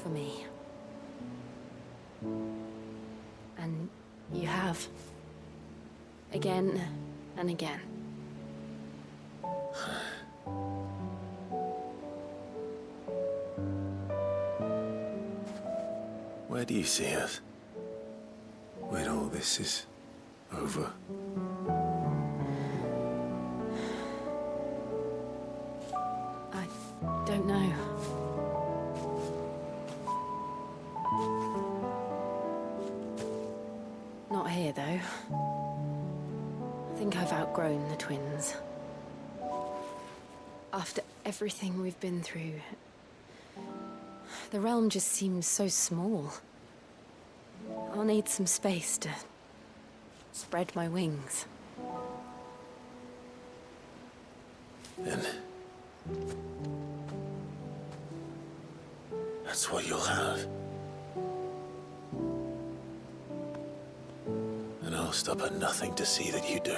S18: for me. And you have. Again and again.
S1: Where do you see us? When all this is over?
S18: I don't know. Not here, though. I think I've outgrown the twins. After everything we've been through, the realm just seems so small. I'll need some space to spread my wings.
S1: Then that's what you'll have. And I'll stop at nothing to see that you do.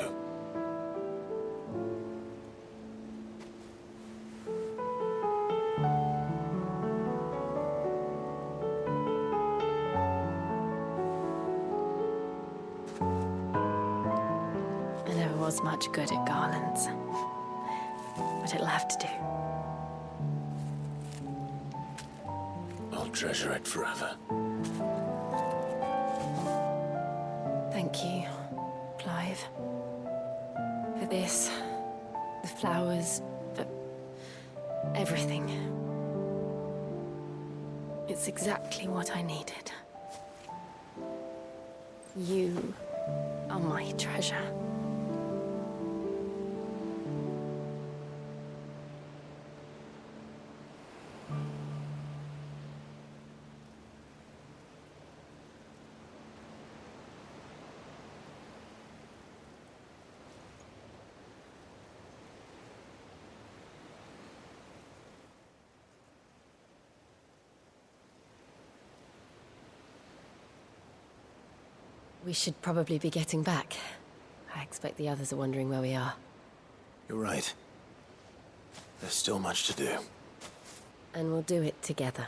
S18: I never was much good at garlands, but it'll have to do.
S1: I'll treasure it forever.
S18: Thank you, Clive. For this, the flowers, for everything. It's exactly what I needed. You are my treasure. We should probably be getting back. I expect the others are wondering where we are.
S1: You're right. There's still much to do.
S18: And we'll do it together.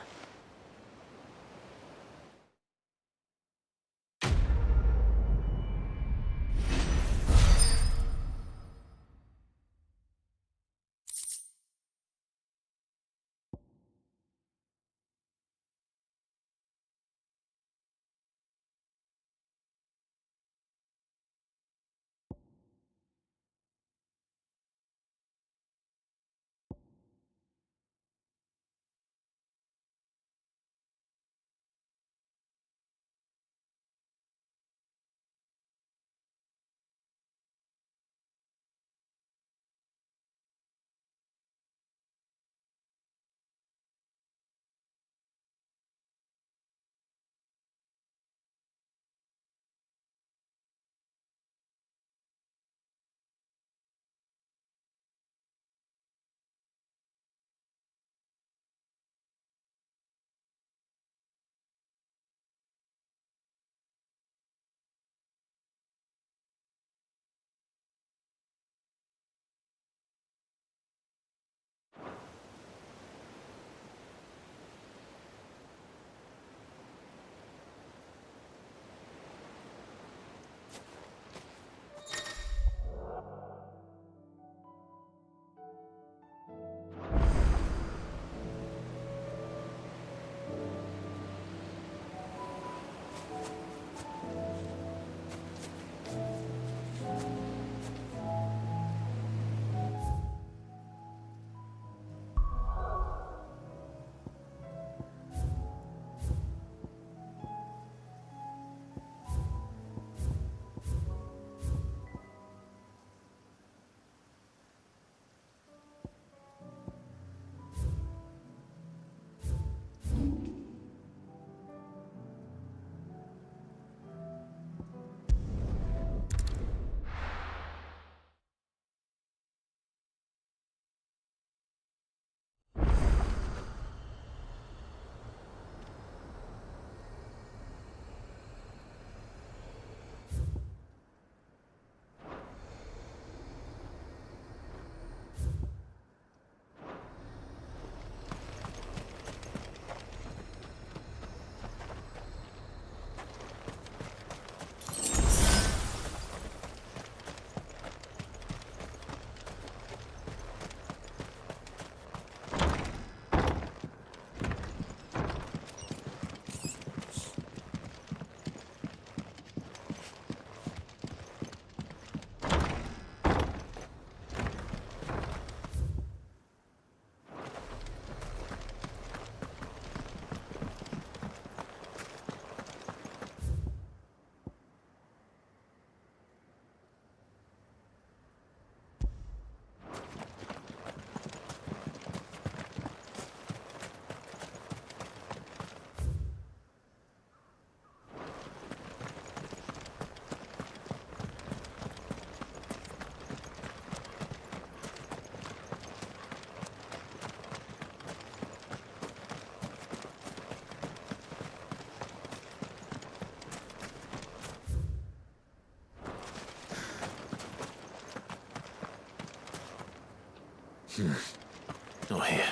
S1: Not here.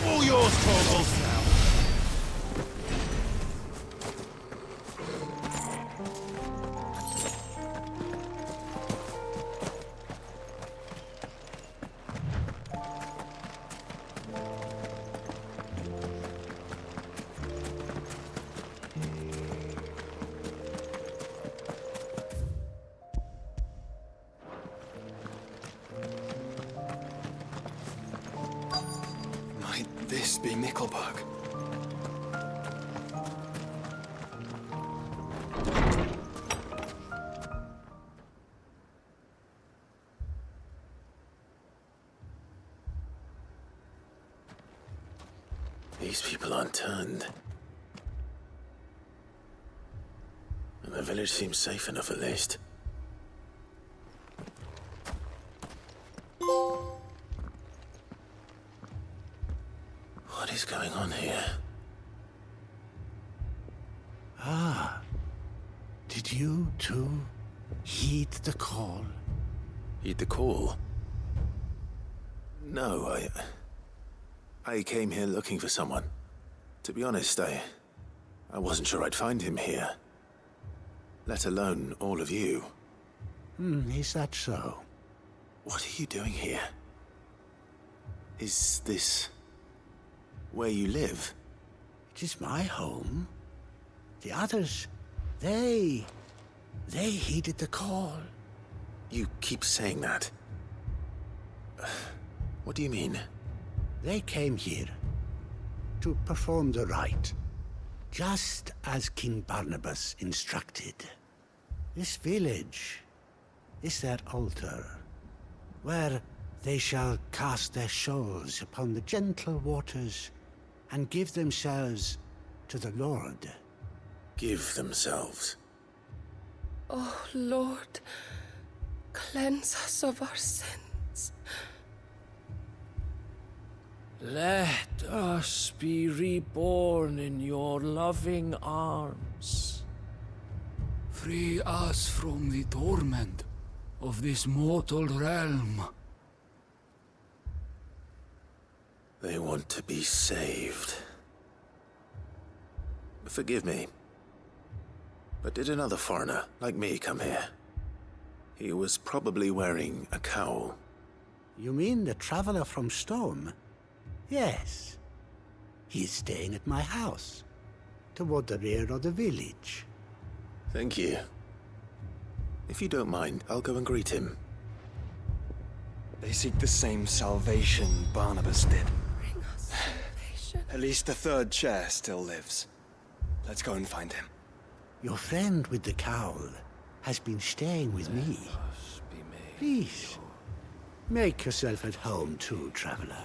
S11: All yours, Torvald.
S2: Might this be Nickelberg?
S1: These people aren't turned. And the village seems safe enough, at least. What is going on here?
S19: Ah. Did you, too, heed the call?
S1: Heed the call? No, I came here looking for someone. To be honest, I wasn't sure I'd find him here. Let alone all of you.
S19: Is that so?
S1: What are you doing here? Is this where you live?
S19: It is my home. The others, they heeded the call.
S1: You keep saying that. What do you mean?
S19: They came here to perform the rite, just as King Barnabas instructed. This village is their altar, where they shall cast their shoals upon the gentle waters and give themselves to the Lord.
S1: Give themselves?
S14: Oh, Lord, cleanse us of our sins.
S10: Let us be reborn in your loving arms.
S8: Free us from the torment of this mortal realm.
S1: They want to be saved. Forgive me, but did another foreigner like me come here? He was probably wearing a cowl.
S19: You mean the traveler from Storm? Yes. He is staying at my house, toward the rear of the village.
S1: Thank you. If you don't mind, I'll go and greet him.
S2: They seek the same salvation Barnabas did.
S14: Bring us salvation.
S2: At least the third chair still lives. Let's go and find him.
S19: Your friend with the cowl has been staying with me. Please, make yourself at home too, traveler.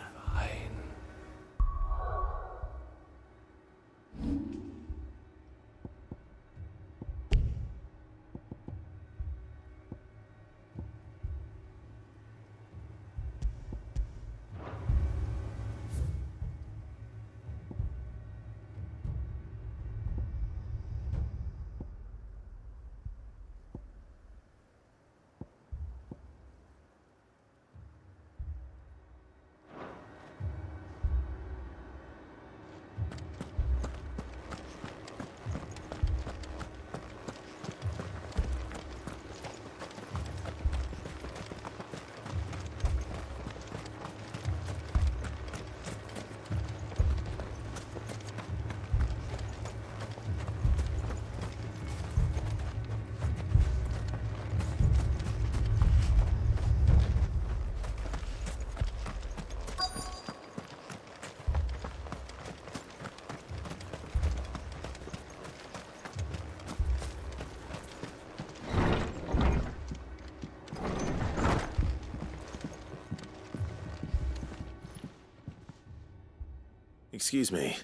S1: Excuse me.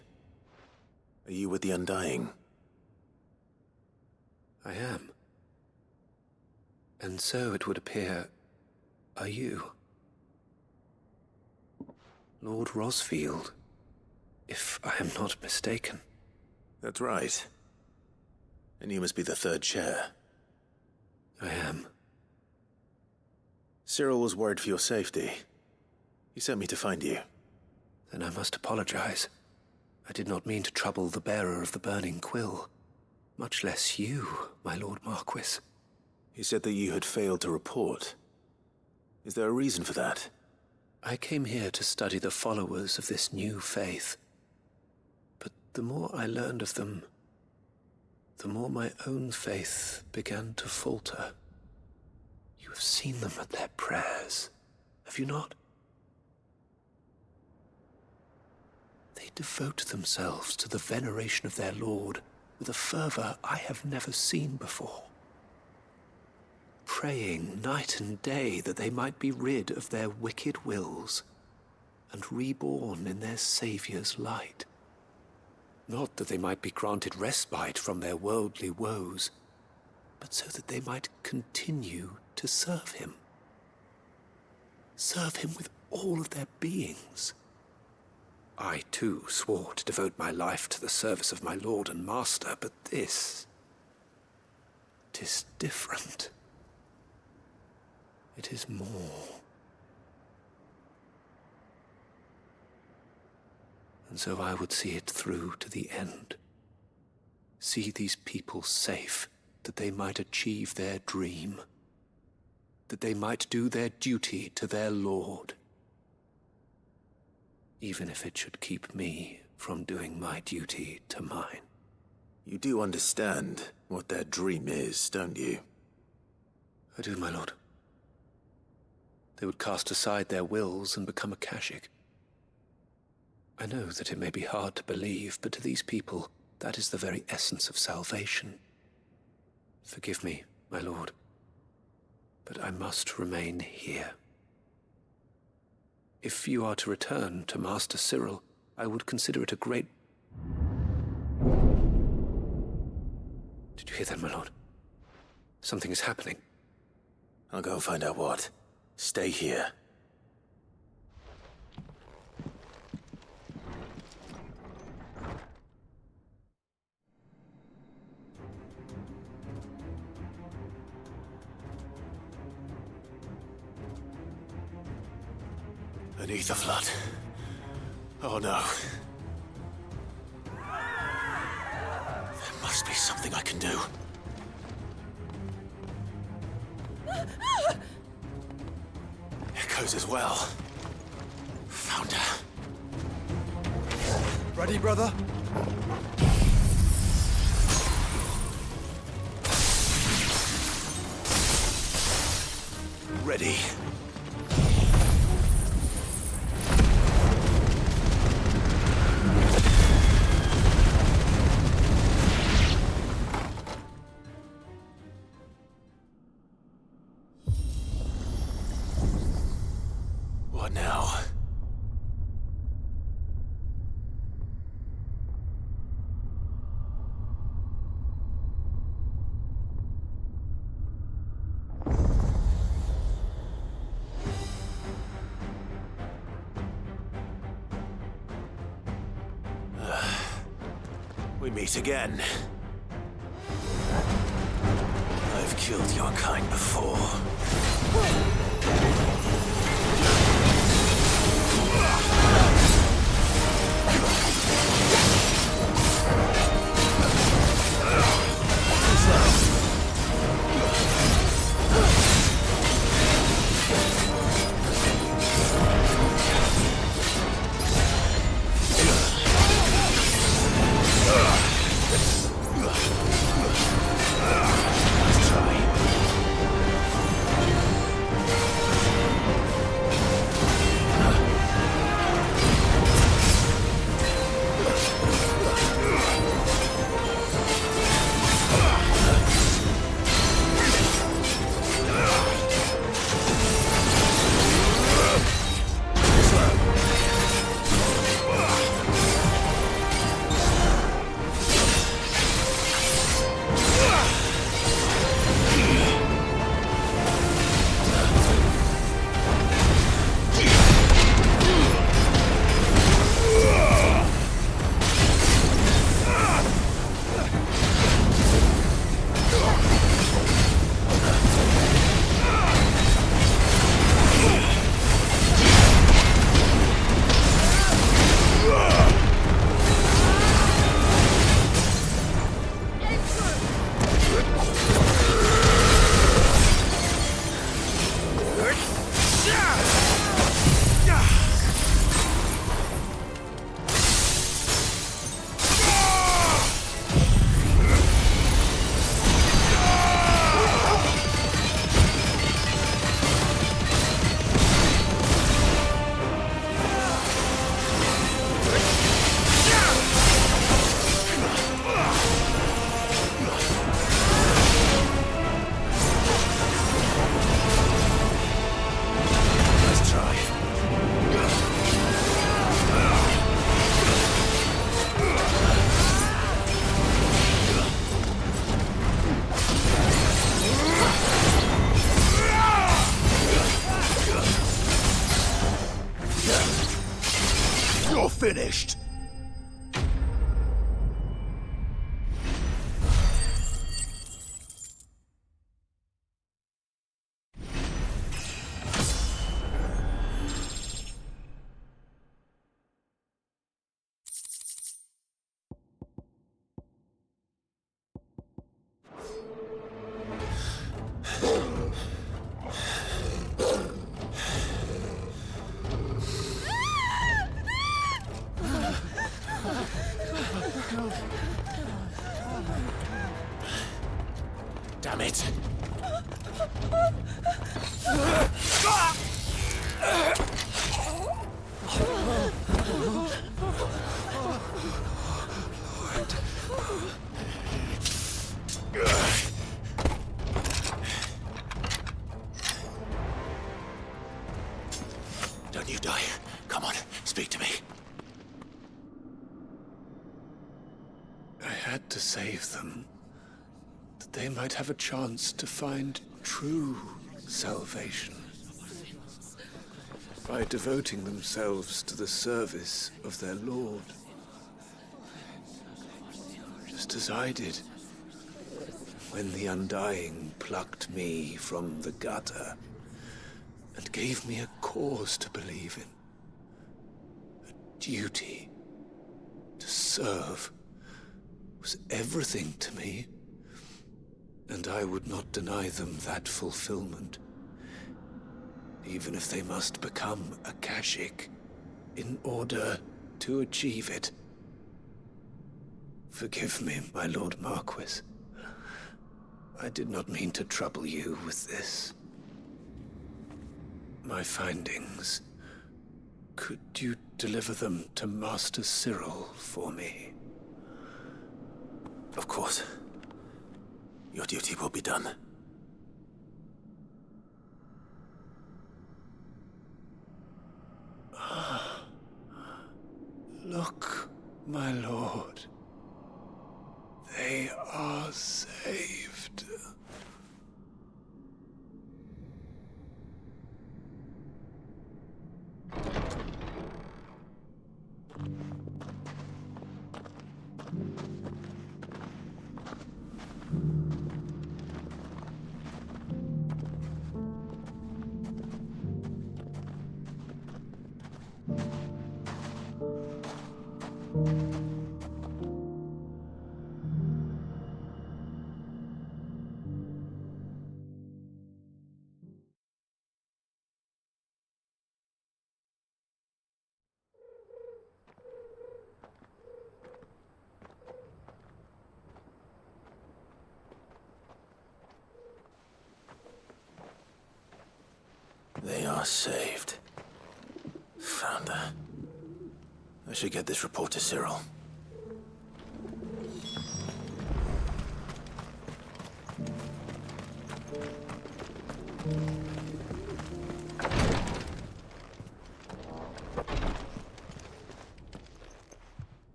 S1: Are you with the Undying?
S20: I am. And so it would appear, are you? Lord Rosfield, if I am not mistaken.
S1: That's right. And you must be the third chair.
S20: I am.
S1: Cyril was worried for your safety. He sent me to find you.
S20: Then I must apologize. I did not mean to trouble the bearer of the burning quill. Much less you, my Lord Marquis.
S1: He said that you had failed to report. Is there a reason for that?
S20: I came here to study the followers of this new faith. But the more I learned of them, the more my own faith began to falter. You have seen them at their prayers, have you not? They devote themselves to the veneration of their Lord with a fervor I have never seen before. Praying night and day that they might be rid of their wicked wills and reborn in their Saviour's light. Not that they might be granted respite from their worldly woes, but so that they might continue to serve him. Serve him with all of their beings. I, too, swore to devote my life to the service of my Lord and Master, but this... 'tis different. It is more. And so I would see it through to the end. See these people safe, that they might achieve their dream. That they might do their duty to their Lord. Even if it should keep me from doing my duty to mine.
S1: You do understand what their dream is, don't you?
S20: I do, my lord. They would cast aside their wills and become Akashic. I know that it may be hard to believe, but to these people, that is the very essence of salvation. Forgive me, my lord, but I must remain here. If you are to return to Master Cyril, I would consider it a great... Did you hear that, my lord? Something is happening.
S1: I'll go and find out what. Stay here. Beneath the flood. Oh no. There must be something I can do. Echoes as well. Found her.
S2: Ready, brother?
S1: Ready. What now? We meet again. I've killed your kind before.
S11: finished.
S1: Damn it! Don't you die. Come on, speak to me.
S20: I had to save them, that they might have a chance to find true salvation by devoting themselves to the service of their Lord, just as I did when the Undying plucked me from the gutter and gave me a cause to believe in. A duty to serve was everything to me, and I would not deny them that fulfillment, even if they must become a Kashik in order to achieve it. Forgive me, my Lord Marquis. I did not mean to trouble you with this. My findings. Could you deliver them to Master Cyril for me?
S1: Of course. Your duty will be done.
S20: Look, my lord. They are saved.
S1: They are saved. Found her. I should get this report to Cyril.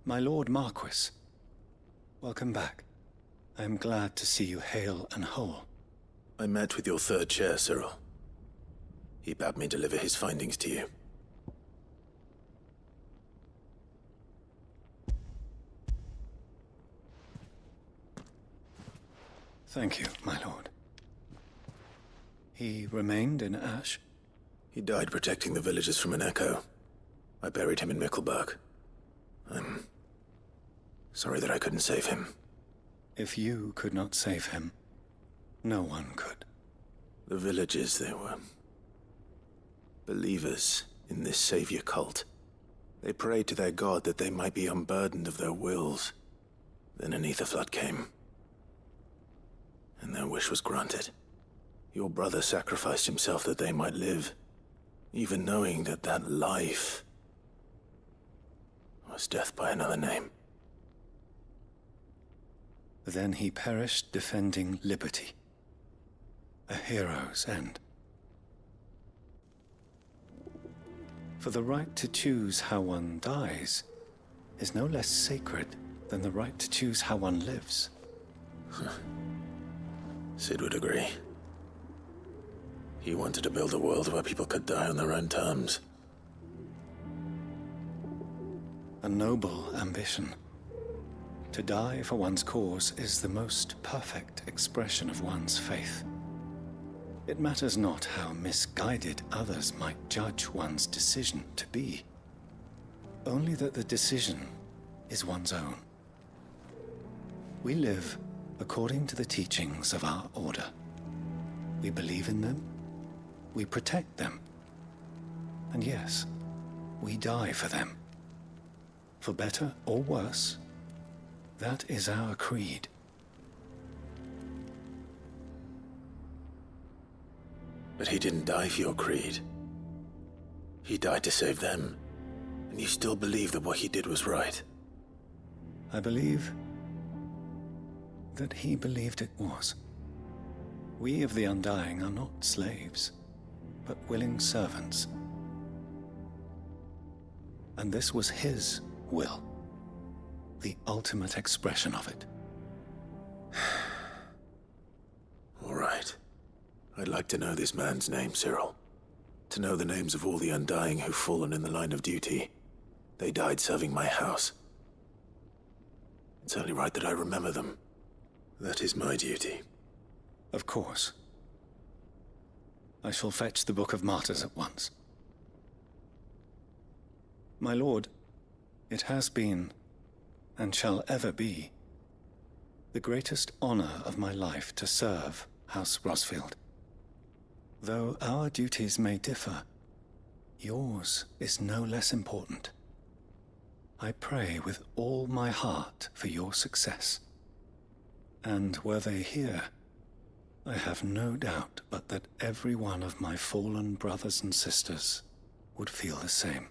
S12: My Lord Marquis, welcome back. I am glad to see you hale and whole.
S1: I met with your third chair, Cyril. He bade me deliver his findings to you.
S12: Thank you, my lord. He remained in Ash?
S1: He died protecting the villagers from an echo. I buried him in Mickelberg. I'm sorry that I couldn't save him.
S12: If you could not save him, no one could.
S1: The villagers, they were believers in this savior cult. They prayed to their god that they might be unburdened of their wills. Then an ether flood came, and their wish was granted. Your brother sacrificed himself that they might live, even knowing that that life was death by another name.
S12: Then he perished defending liberty. A hero's end. For the right to choose how one dies is no less sacred than the right to choose how one lives.
S1: Sid would agree. He wanted to build a world where people could die on their own terms.
S12: a noble ambition. To die for one's cause is the most perfect expression of one's faith. It matters not how misguided others might judge one's decision to be, only that the decision is one's own. We live according to the teachings of our order. We believe in them, we protect them, and yes, we die for them. For better or worse, that is our creed.
S1: But he didn't die for your creed. He died to save them. And you still believe that what he did was right?
S12: I believe that he believed it was. We of the Undying are not slaves, but willing servants. And this was his will, the ultimate expression of it.
S1: All right. I'd like to know this man's name, Cyril. To know the names of all the Undying who've fallen in the line of duty. They died serving my house. It's only right that I remember them. That is my duty.
S12: Of course. I shall fetch the Book of Martyrs at once. My lord, it has been, and shall ever be, the greatest honor of my life to serve House Rosfield. Though our duties may differ, yours is no less important. I pray with all my heart for your success. And were they here, I have no doubt but that every one of my fallen brothers and sisters would feel the same.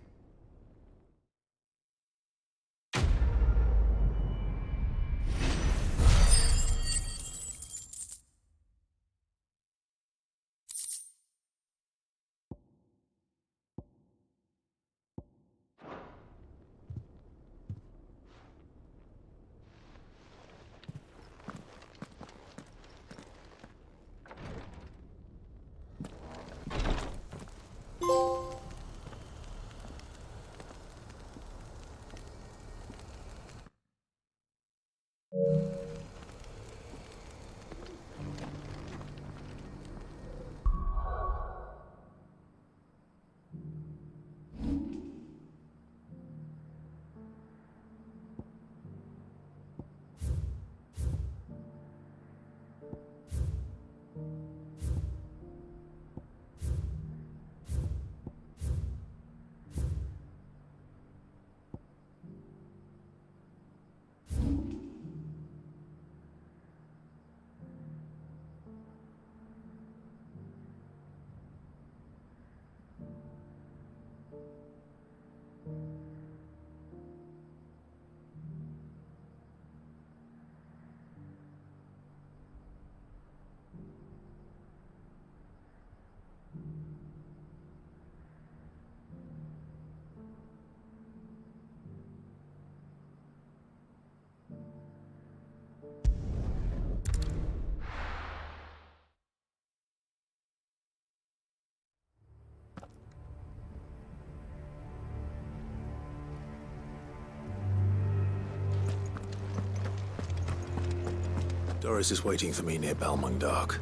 S1: Doris is waiting for me near Balmung Dock.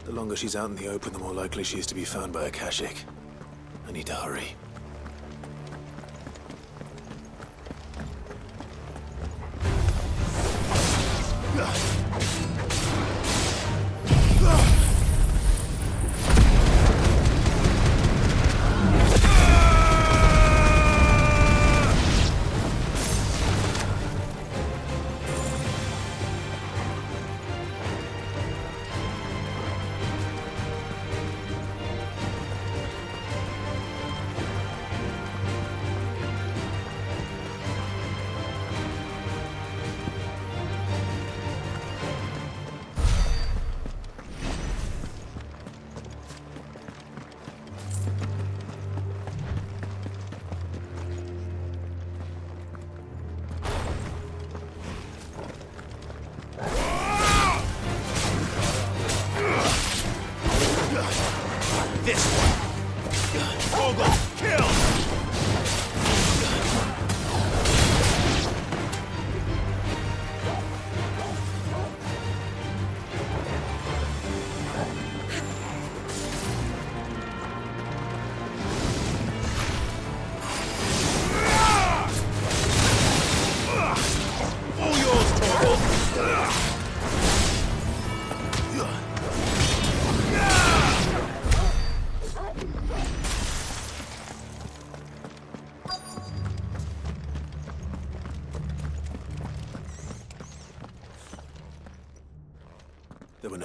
S1: The longer she's out in the open, the more likely she is to be found by a Kashik. I need to hurry.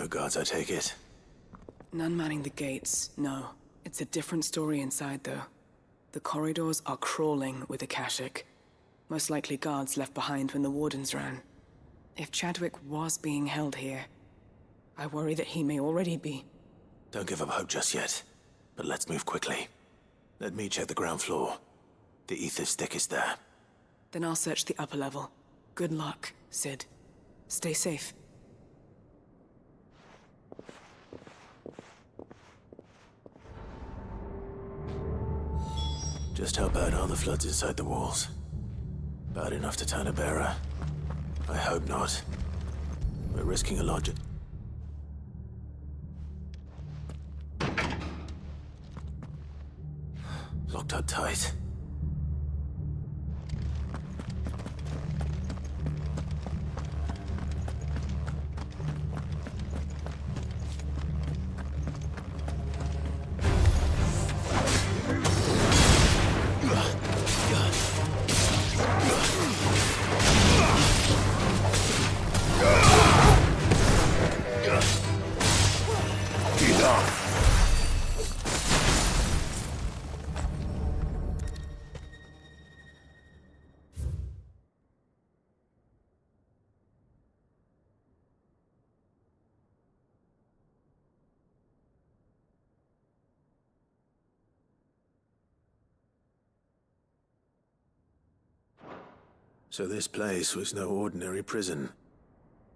S1: No guards, I take it.
S21: None manning the gates, no. It's a different story inside, though. The corridors are crawling with Akashic. Most likely guards left behind when the Wardens ran. If Chadwick was being held here, I worry that he may already be.
S1: Don't give up hope just yet, but let's move quickly. Let me check the ground floor. The ether's thickest there.
S21: Then I'll search the upper level. Good luck, Sid. Stay safe.
S1: Just how bad are the floods inside the walls? Bad enough to turn a bearer? I hope not. We're risking a lot. Locked up tight. So this place was no ordinary prison.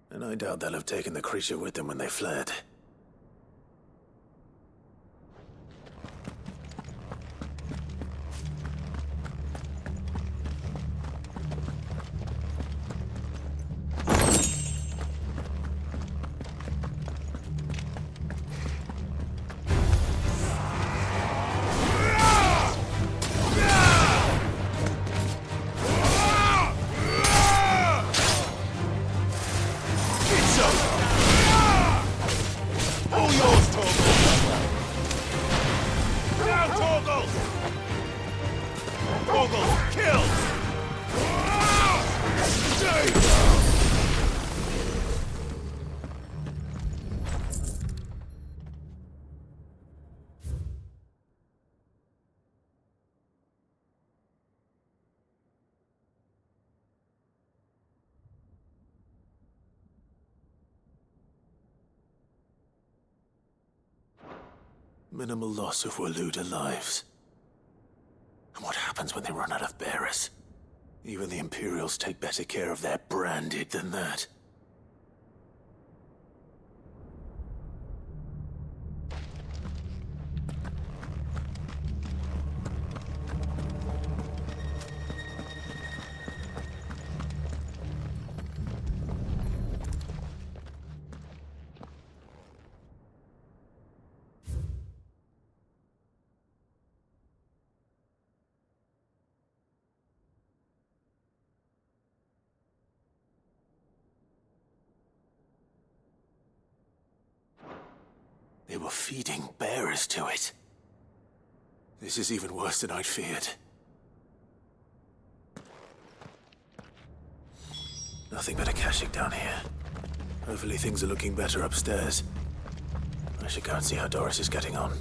S1: And I doubt they'll have taken the creature with them when they fled. Minimal loss of Waluda lives. And what happens when they run out of bearers? Even the Imperials take better care of their branded than that. They were feeding bearers to it. This is even worse than I'd feared. Nothing but Akashic down here. Hopefully things are looking better upstairs. I should go and see how Doris is getting on.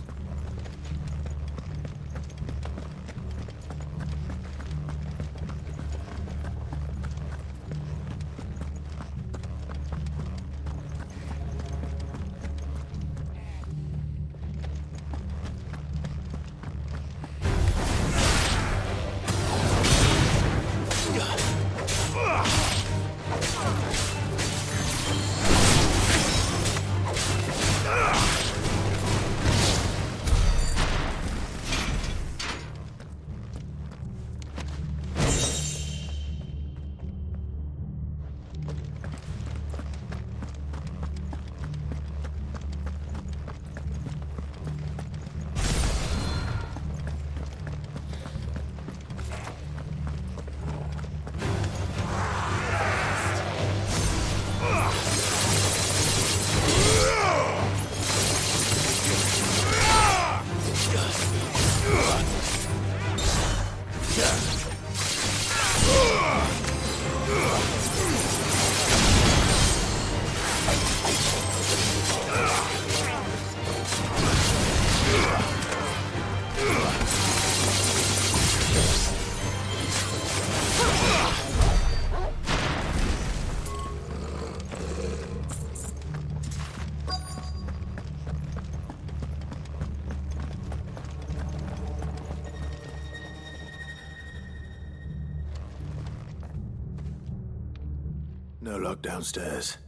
S1: No lock downstairs.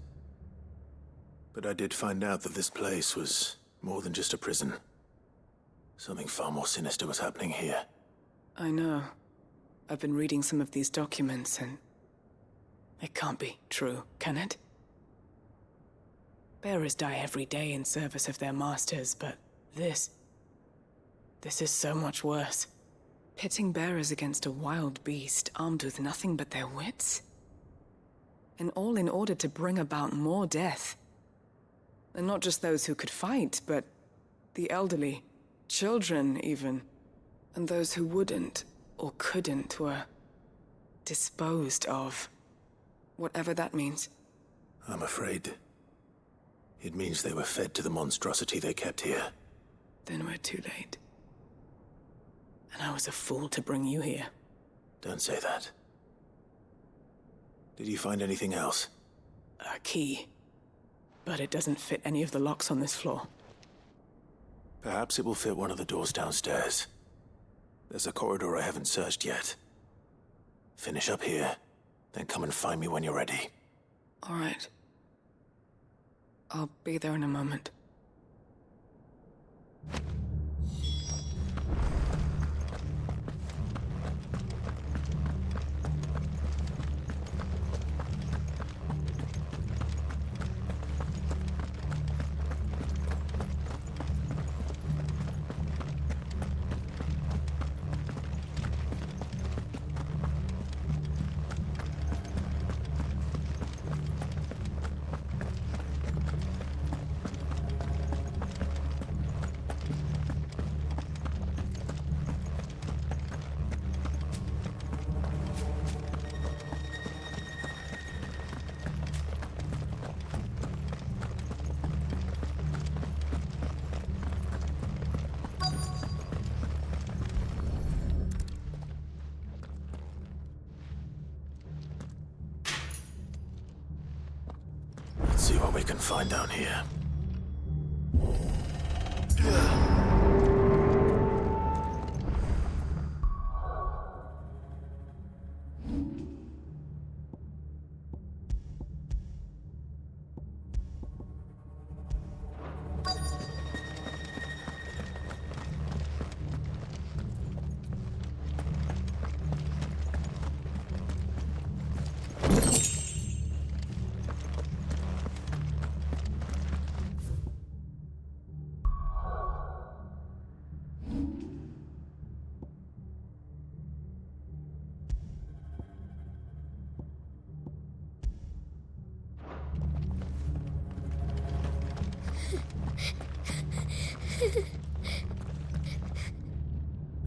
S1: But I did find out that this place was more than just a prison. Something far more sinister was happening here.
S21: I know. I've been reading some of these documents, and it can't be true, can it? Bearers die every day in service of their masters, but this is so much worse. Pitting bearers against a wild beast armed with nothing but their wits? And all in order to bring about more death. And not just those who could fight, but the elderly, children even. And those who wouldn't or couldn't were disposed of. Whatever that means.
S1: I'm afraid it means they were fed to the monstrosity they kept here.
S21: Then we're too late. And I was a fool to bring you here.
S1: Don't say that. Did you find anything else?
S21: A key. But it doesn't fit any of the locks on this floor.
S1: Perhaps it will fit one of the doors downstairs. There's a corridor I haven't searched yet. Finish up here, then come and find me when you're ready.
S21: All right. I'll be there in a moment.
S1: Let's see what we can find down here.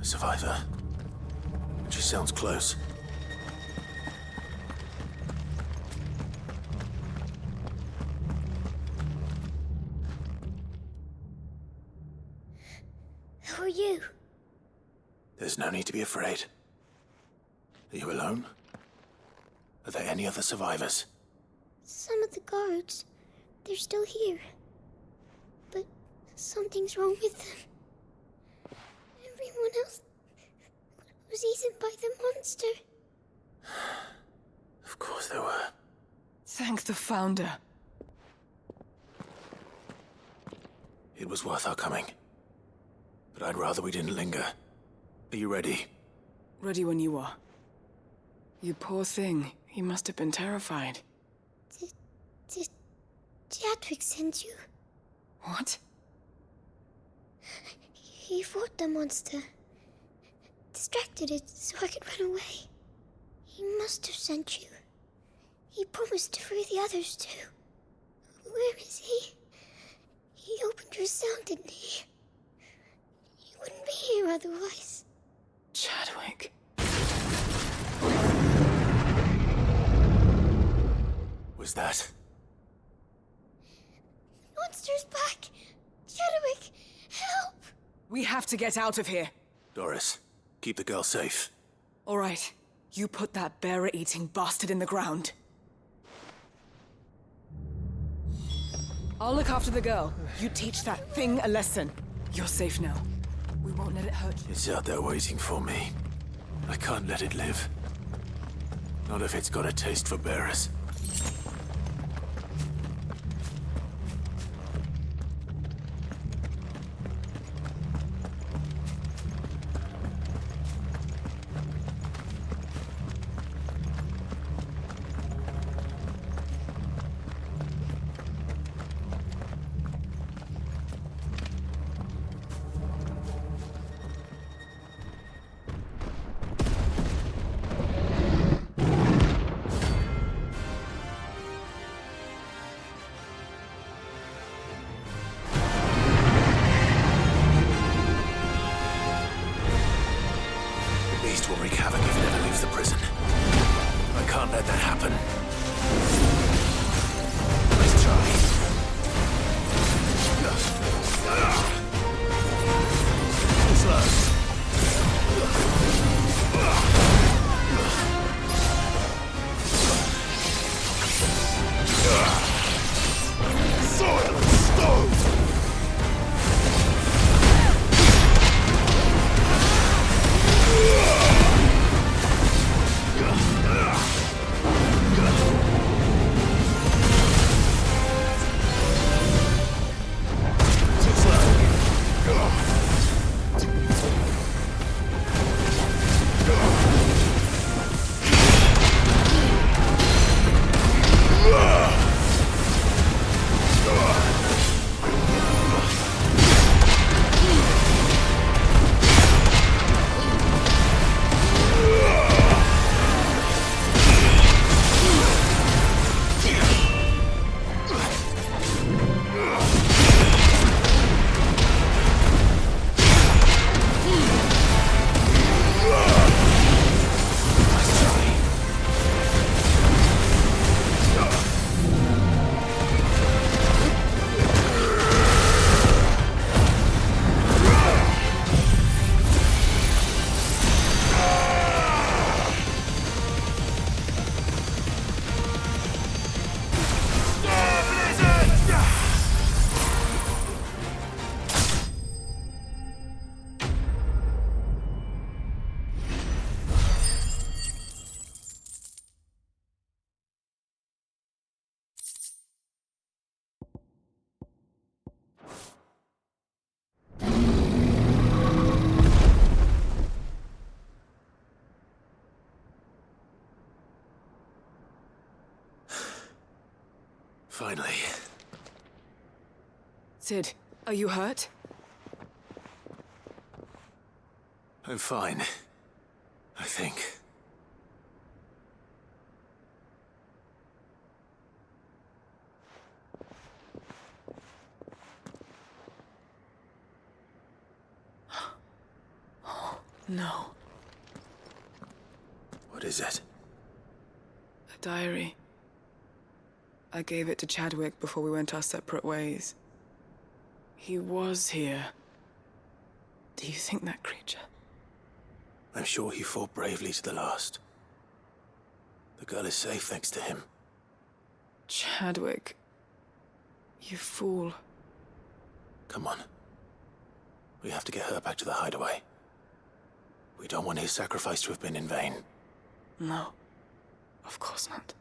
S1: A survivor. She sounds close.
S7: Who are you?
S1: There's no need to be afraid. Are you alone? Are there any other survivors?
S7: Some of the guards. They're still here. But something's wrong with them. Everyone else was eaten by the monster.
S1: Of course there were.
S21: Thank the Founder.
S1: It was worth our coming. But I'd rather we didn't linger. Are you ready?
S21: Ready when you are. You poor thing. He must have been terrified.
S7: Did Chadwick send you?
S21: What?
S7: He fought the monster. Distracted it so I could run away. He must have sent you. He promised to free the others too. Where is he? He opened your cell, didn't he? He wouldn't be here otherwise.
S21: Chadwick.
S1: Was that?
S7: Monster's back! Chadwick, help!
S21: We have to get out of here.
S1: Doris, keep the girl safe.
S21: All right. You put that bearer-eating bastard in the ground. I'll look after the girl. You teach that thing a lesson. You're safe now. We won't let it hurt you.
S1: It's out there waiting for me. I can't let it live. Not if it's got a taste for bearers. Finally.
S21: Sid, are you hurt?
S1: I'm fine. I think.
S21: No.
S1: What is it?
S21: A diary. I gave it to Chadwick before we went our separate ways. He was here. Do you think that creature?
S1: I'm sure he fought bravely to the last. The girl is safe thanks to him.
S21: Chadwick. You fool.
S1: Come on. We have to get her back to the hideaway. We don't want his sacrifice to have been in vain.
S21: No. Of course not.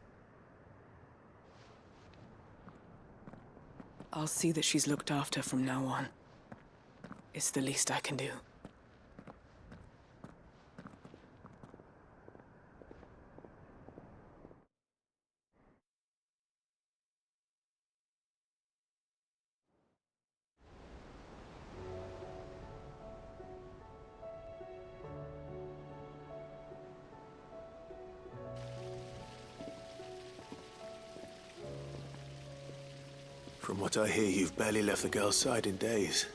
S21: I'll see that she's looked after from now on. It's the least I can do.
S1: From what I hear, you've barely left the girl's side in days.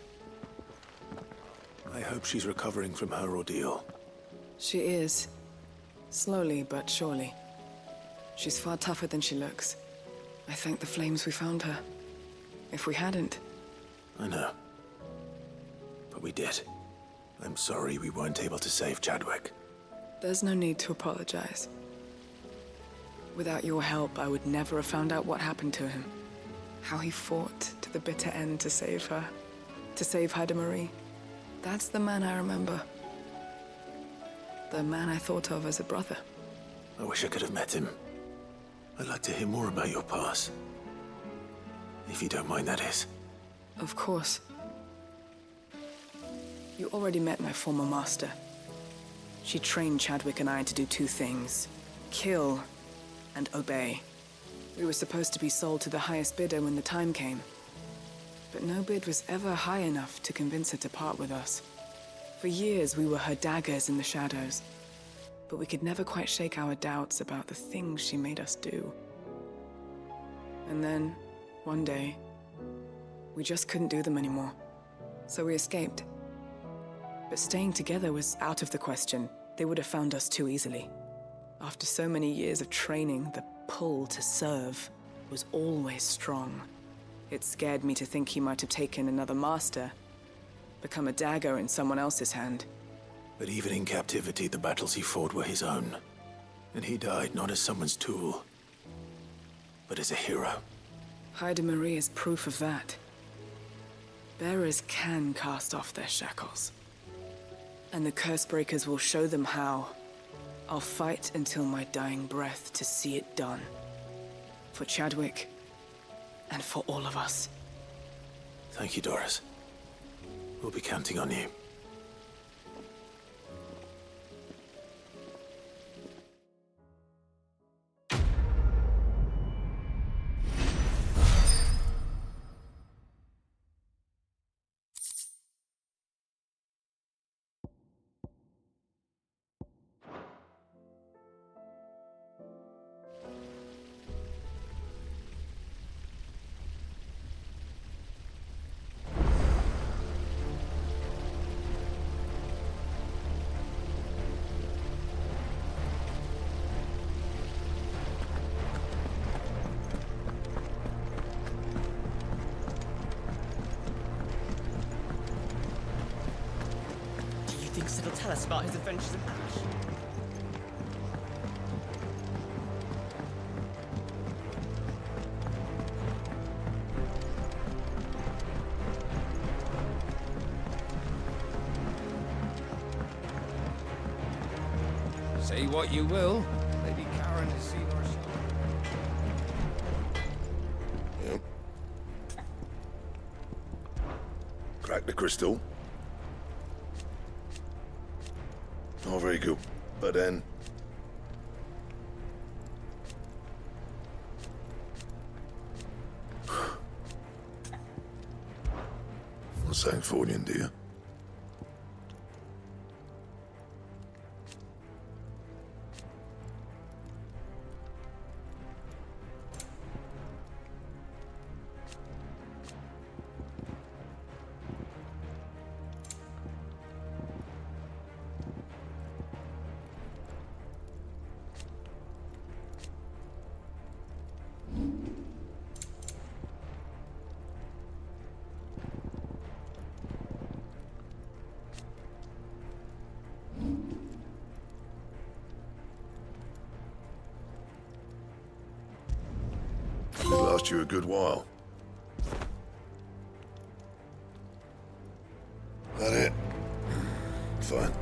S1: I hope she's recovering from her ordeal.
S21: She is. Slowly but surely. She's far tougher than she looks. I thank the flames we found her. If we hadn't...
S1: I know. But we did. I'm sorry we weren't able to save Chadwick.
S21: There's no need to apologize. Without your help, I would never have found out what happened to him. How he fought to the bitter end to save her. To save Haida Marie. That's the man I remember. The man I thought of as a brother.
S1: I wish I could have met him. I'd like to hear more about your past. If you don't mind, that is.
S21: Of course. You already met my former master. She trained Chadwick and I to do two things. Kill and obey. We were supposed to be sold to the highest bidder when the time came. But no bid was ever high enough to convince her to part with us. For years, we were her daggers in the shadows. But we could never quite shake our doubts about the things she made us do. And then, one day, we just couldn't do them anymore. So we escaped. But staying together was out of the question. They would have found us too easily. After so many years of training, the pull to serve was always strong. It scared me to think he might have taken another master, become a dagger in someone else's hand.
S1: But even in captivity, the battles he fought were his own. And he died not as someone's tool, but as a hero.
S21: Haida Marie is proof of that. Bearers can cast off their shackles. And the Cursebreakers will show them how. I'll fight until my dying breath to see it done. For Chadwick, and for all of us.
S1: Thank you, Doris. We'll be counting on you.
S6: It'll tell us about his adventures in Ash.
S13: Say what you will, Lady Karen has seen our show.
S11: Yep. Crack the crystal. Oh, very good. But then... Sancthornian, do you? Could last you a good while. That it? Fine.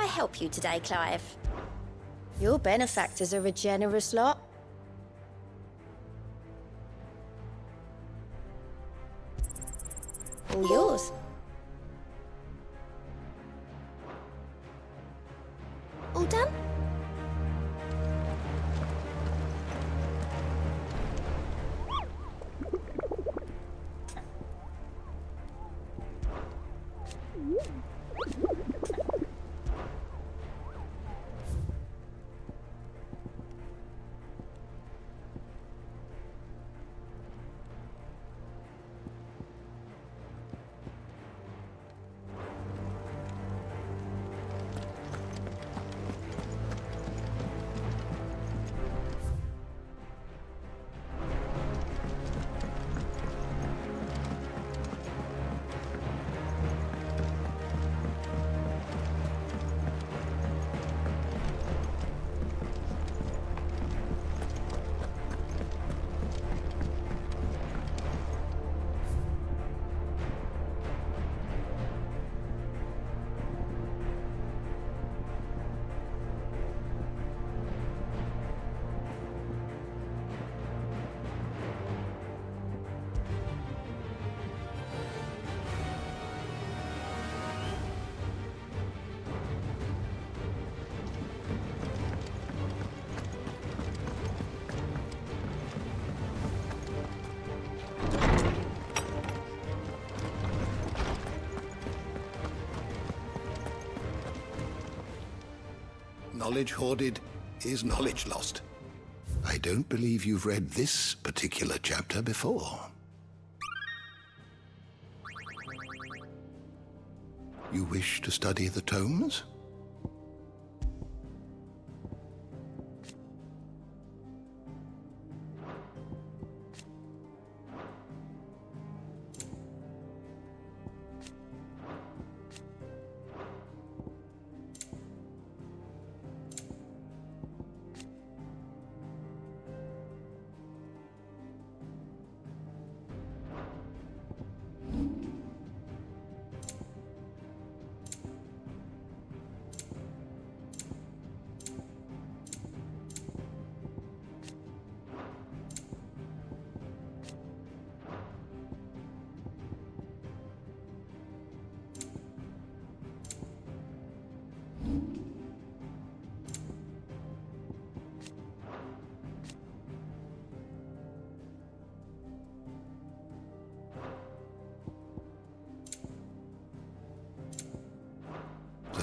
S15: Help you today, Clive? Your benefactors are a generous lot. All yours. All done?
S19: Knowledge hoarded is knowledge lost. I don't believe you've read this particular chapter before. You wish to study the tomes?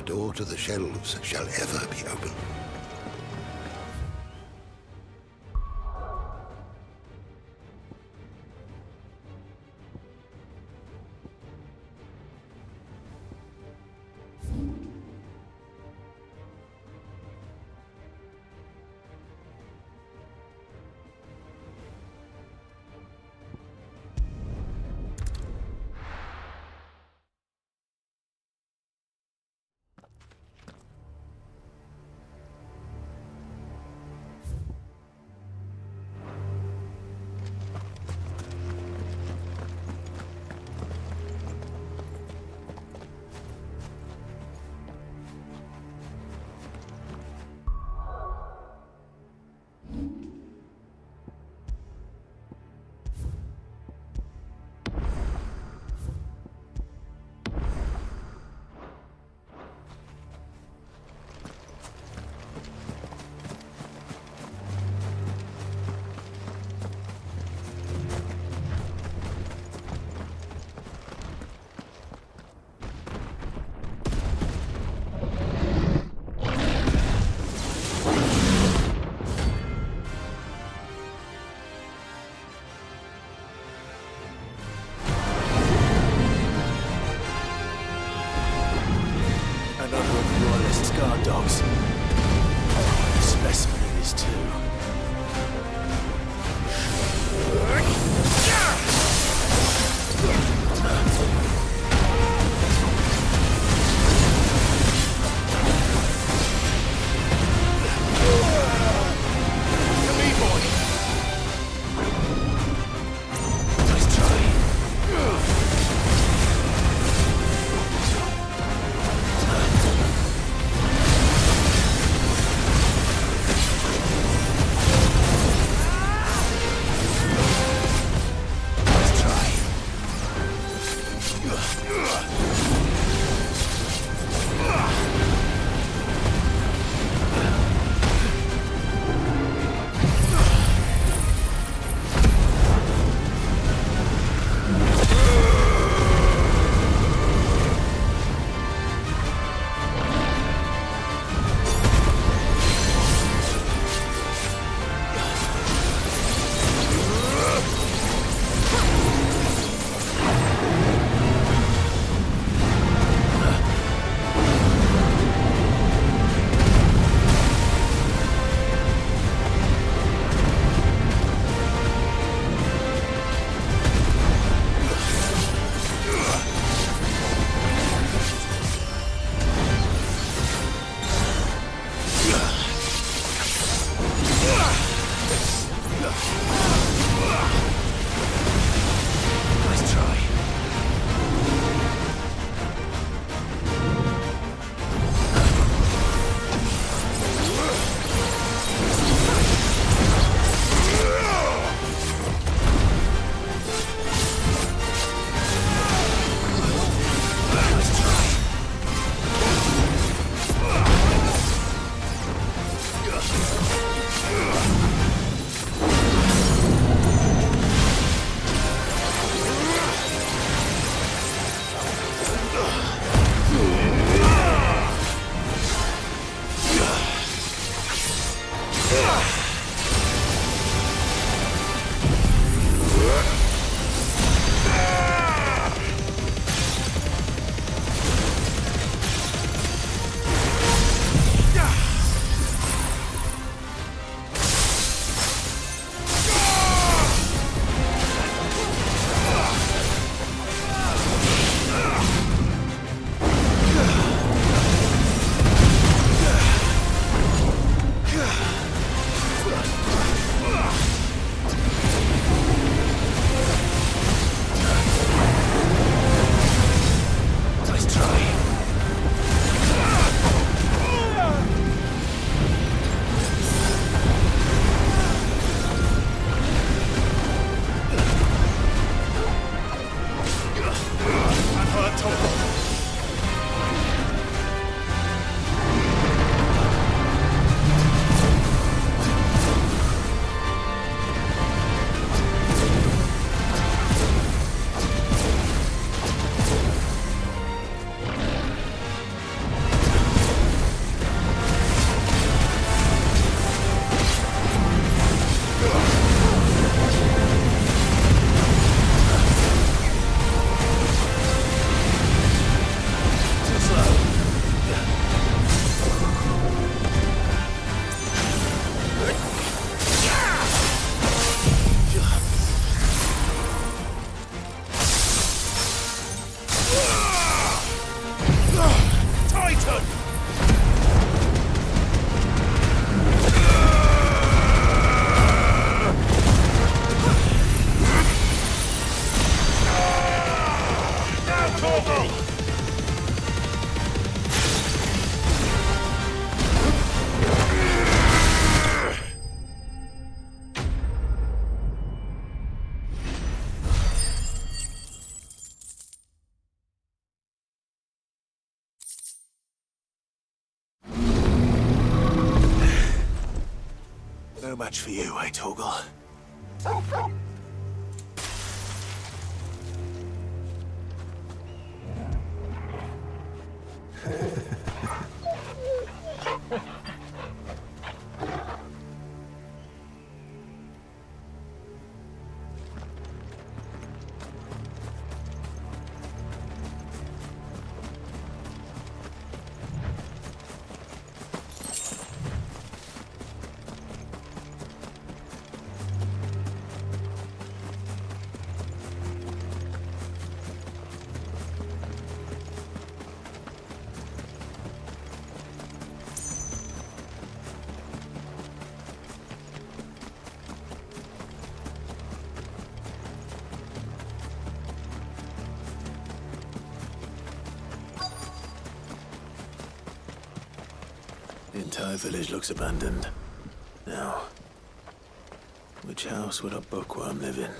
S19: door to the shelves shall ever be open.
S1: Guard dogs. A specimen it is too. No match for you, eh, Torgal? The entire village looks abandoned. Now, which house would a bookworm live in?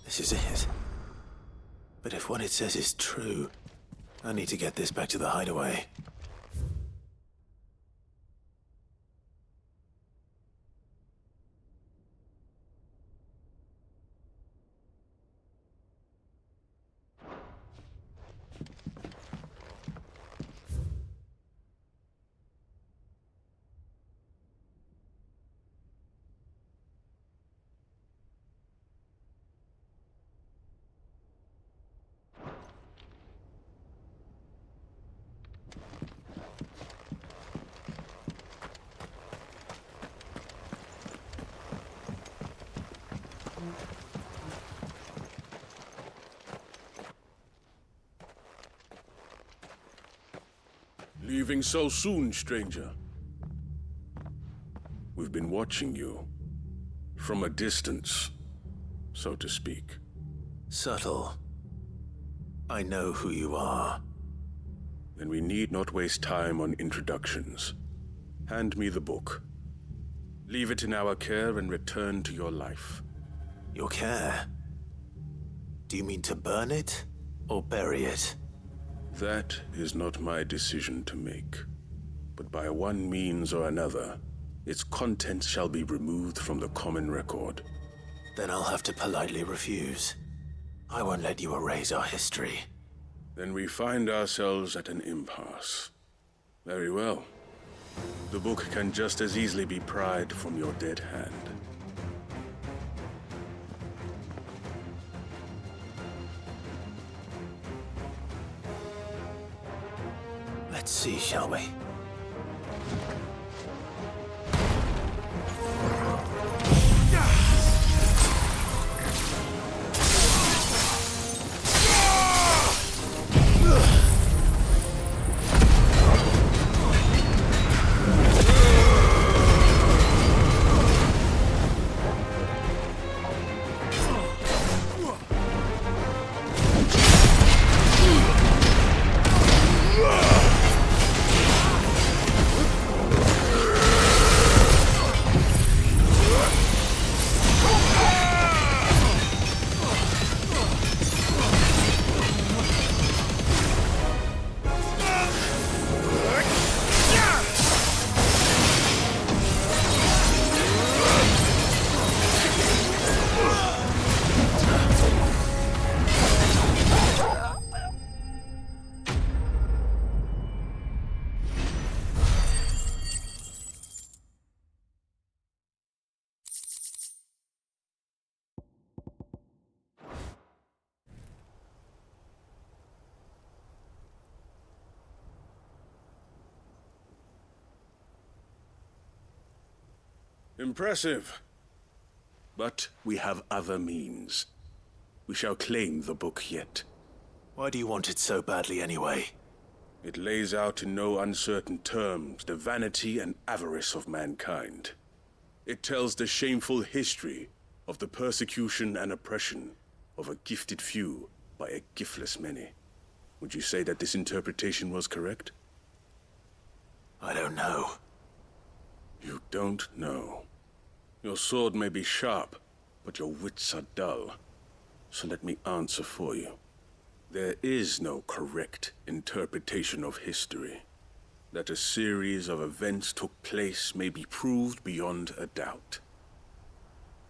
S1: This is it. But if what it says is true, I need to get this back to the hideaway.
S17: Leaving so soon, stranger? We've been watching you. From a distance, so to speak.
S1: Subtle. I know who you are.
S17: Then we need not waste time on introductions. Hand me the book. Leave it in our care and return to your life.
S1: Your care? Do you mean to burn it or bury it?
S17: That is not my decision to make. But by one means or another, its contents shall be removed from the common record.
S1: Then I'll have to politely refuse. I won't let you erase our history.
S17: Then we find ourselves at an impasse. Very well. The book can just as easily be pried from your dead hand.
S1: Let's see, shall we?
S17: Impressive. But we have other means. We shall claim the book yet.
S1: Why do you want it so badly anyway?
S17: It lays out in no uncertain terms the vanity and avarice of mankind. It tells the shameful history of the persecution and oppression of a gifted few by a giftless many. Would you say that this interpretation was correct?
S1: I don't know.
S17: You don't know. Your sword may be sharp, but your wits are dull. So let me answer for you. There is no correct interpretation of history. That a series of events took place may be proved beyond a doubt.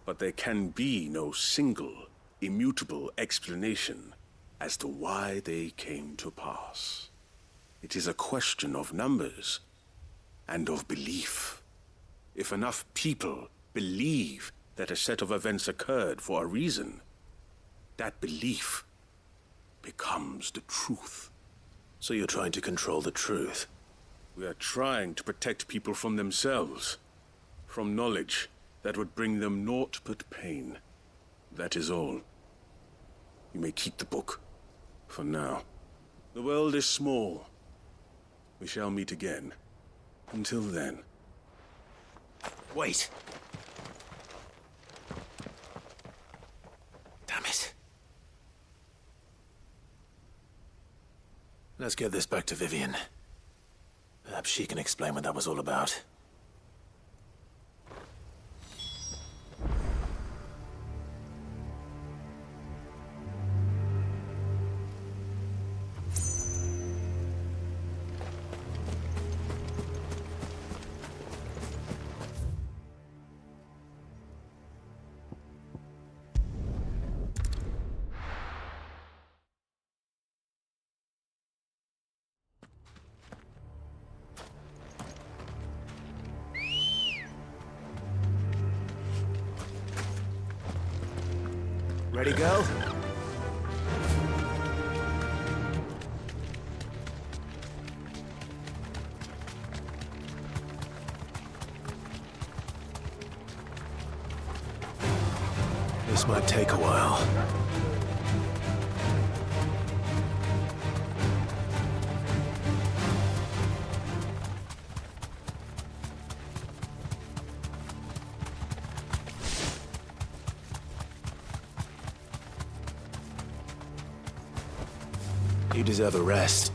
S17: But there can be no single, immutable explanation as to why they came to pass. It is a question of numbers and of belief. If enough people believe that a set of events occurred for a reason, that belief becomes the truth.
S1: So you're trying to control the truth?
S17: We are trying to protect people from themselves, from knowledge that would bring them naught but pain. That is all. You may keep the book, for now. The world is small. We shall meet again. Until then.
S1: Wait! Damn it. Let's get this back to Vivian. Perhaps she can explain what that was all about. Ready, go? This might take a while. You deserve a rest.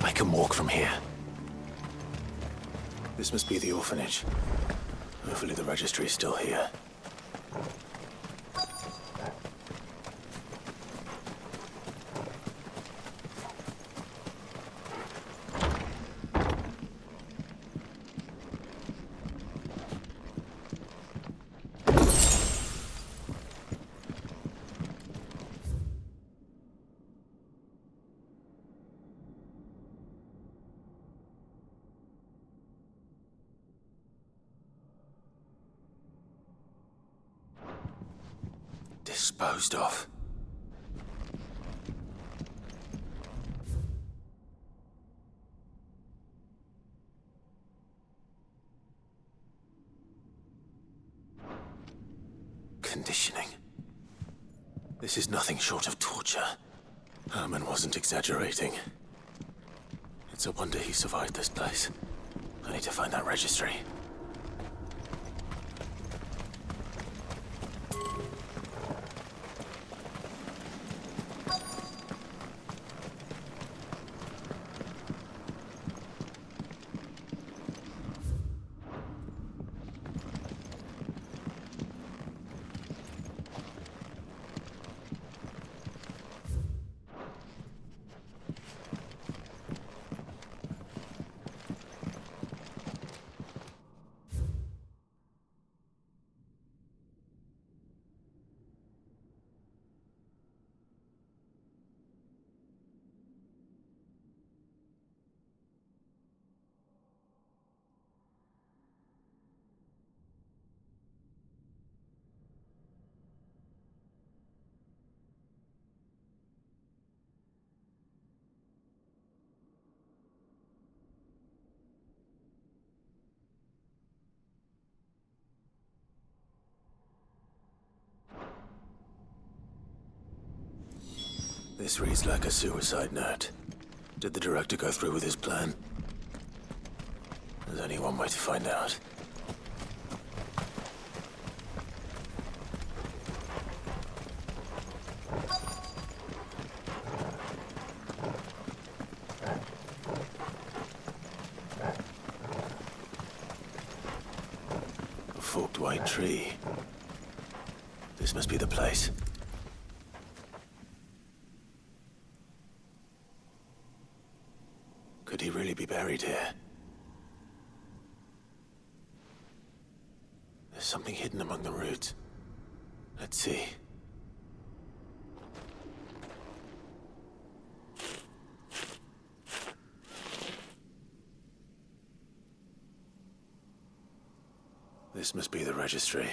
S1: I can walk from here. This must be the orphanage. Hopefully the registry's still here. Disposed of. Conditioning. This is nothing short of torture. Herman wasn't exaggerating. It's a wonder he survived this place. I need to find that registry. This reads like a suicide note. Did the director go through with his plan? There's only one way to find out. A forked white tree. This must be the place. Could he really be buried here? There's something hidden among the roots. Let's see. This must be the registry.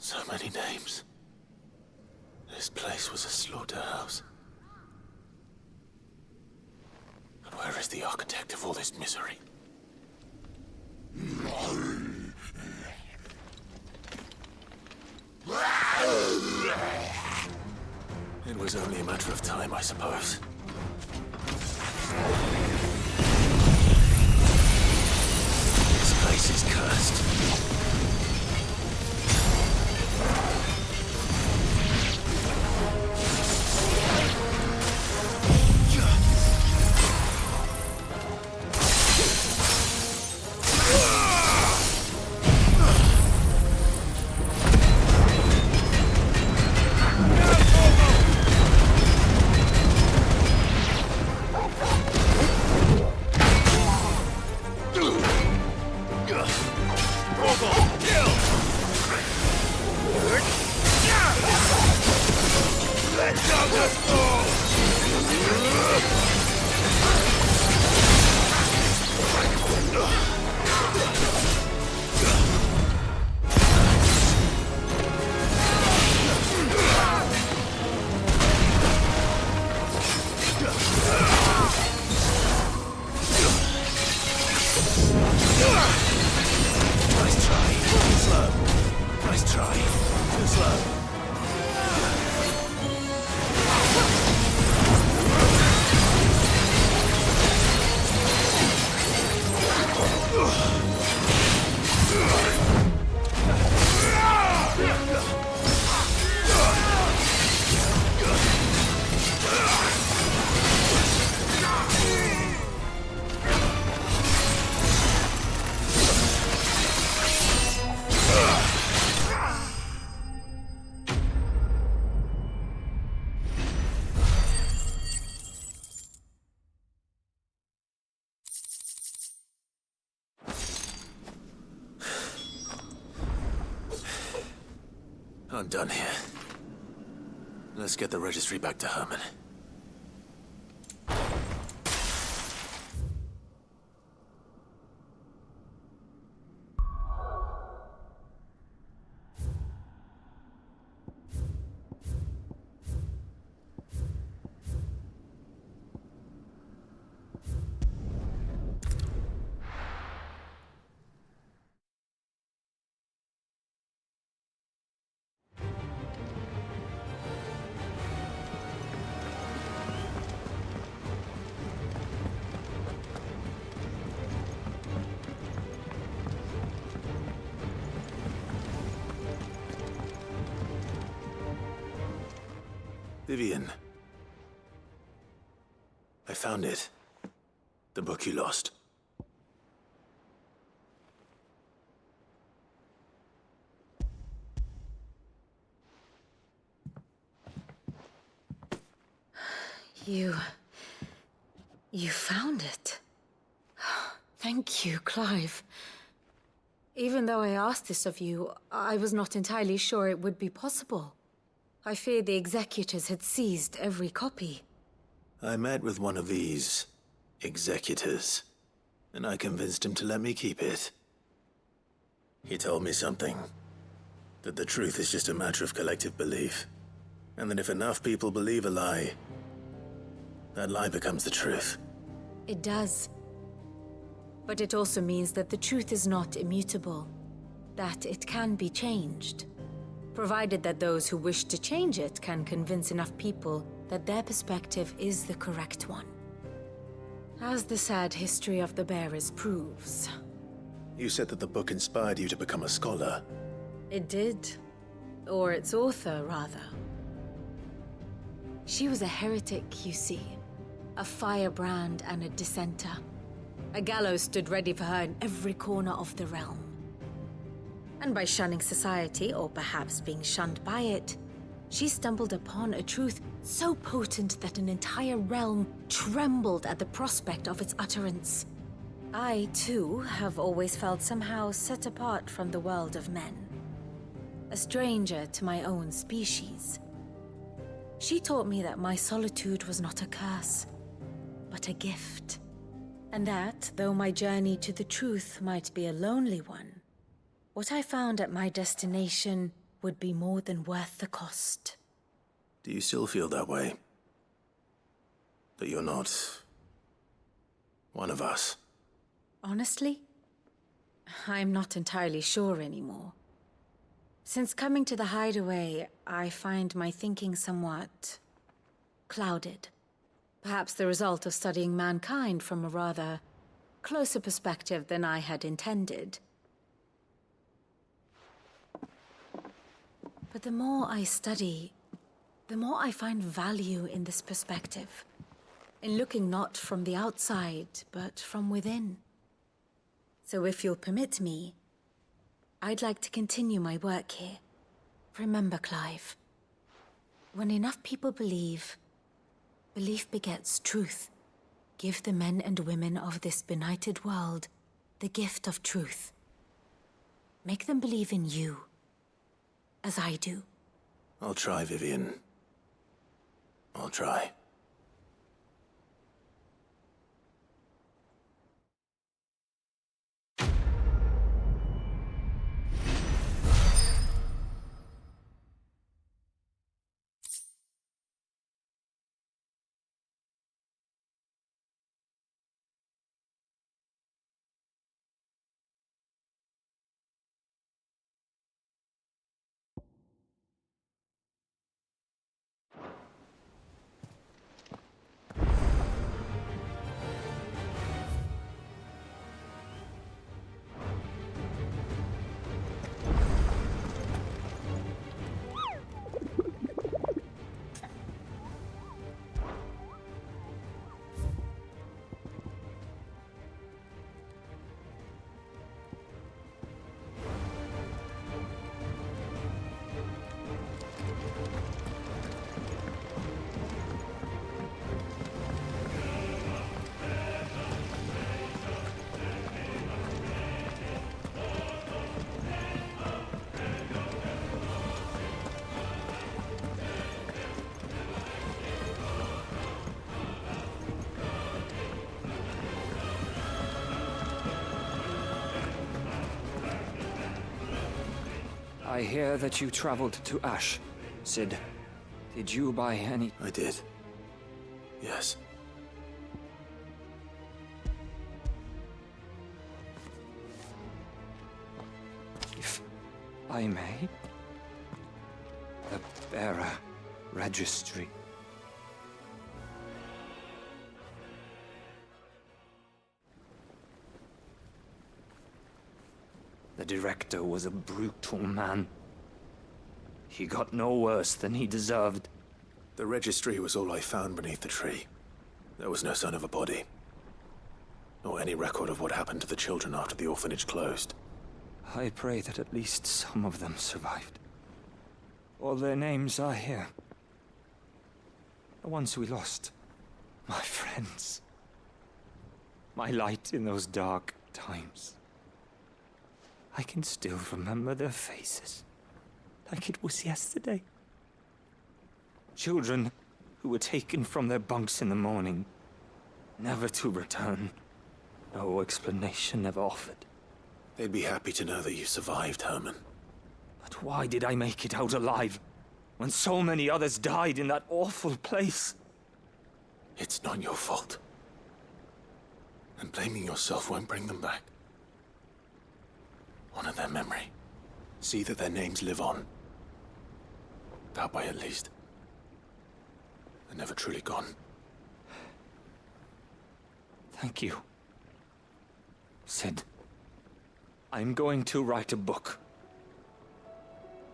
S1: So many names. This place was a slaughterhouse. But where is the architect of all this misery? It was only a matter of time, I suppose. This place is cursed. I'm done here. Let's get the registry back to Herman. Vivian. I found it. The book you lost.
S9: You found it. Thank you, Clive. Even though I asked this of you, I was not entirely sure it would be possible. I feared the executors had seized every copy.
S1: I met with one of these executors, and I convinced him to let me keep it. He told me something. That the truth is just a matter of collective belief. And that if enough people believe a lie, that lie becomes the truth.
S9: It does. But it also means that the truth is not immutable. That it can be changed. Provided that those who wish to change it can convince enough people that their perspective is the correct one. As the sad history of the bearers proves.
S1: You said that the book inspired you to become a scholar.
S9: It did. Or its author, rather. She was a heretic, you see. A firebrand and a dissenter. A gallows stood ready for her in every corner of the realm. And by shunning society, or perhaps being shunned by it, she stumbled upon a truth so potent that an entire realm trembled at the prospect of its utterance. I, too, have always felt somehow set apart from the world of men. A stranger to my own species. She taught me that my solitude was not a curse, but a gift. And that, though my journey to the truth might be a lonely one, what I found at my destination would be more than worth the cost.
S1: Do you still feel that way? That you're not one of us?
S9: Honestly, I'm not entirely sure anymore. Since coming to the hideaway, I find my thinking somewhat clouded. Perhaps the result of studying mankind from a rather closer perspective than I had intended. But the more I study, the more I find value in this perspective. In looking not from the outside, but from within. So if you'll permit me, I'd like to continue my work here. Remember, Clive, when enough people believe, belief begets truth. Give the men and women of this benighted world the gift of truth. Make them believe in you, as I do.
S1: I'll try, Vivian. I'll try.
S2: I hear that you traveled to Ash. Sid, did you by any...
S1: I did. Yes.
S2: If I may... The bearer registry. The director was a brutal man. He got no worse than he deserved.
S1: The registry was all I found beneath the tree. There was no sign of a body. Nor any record of what happened to the children after the orphanage closed.
S2: I pray that at least some of them survived. All their names are here. The ones we lost. My friends. My light in those dark times. I can still remember their faces, like it was yesterday. Children who were taken from their bunks in the morning, never to return. No explanation ever offered.
S1: They'd be happy to know that you survived, Herman.
S2: But why did I make it out alive, when so many others died in that awful place?
S1: It's not your fault. And blaming yourself won't bring them back. Honor their memory. See that their names live on. That way, at least. They're never truly gone.
S2: Thank you. Sid, I'm going to write a book.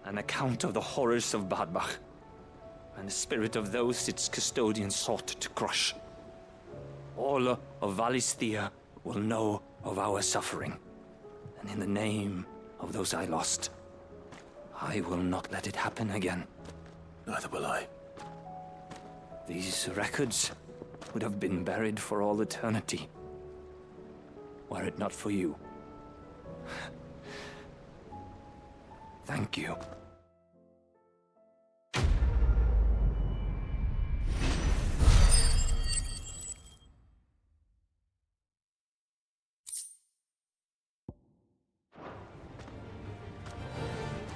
S2: An account of the horrors of Badbach, and the spirit of those its custodians sought to crush. All of Valisthea will know of our suffering. And in the name of those I lost, I will not let it happen again.
S1: Neither will I.
S2: These records would have been buried for all eternity, were it not for you. Thank you.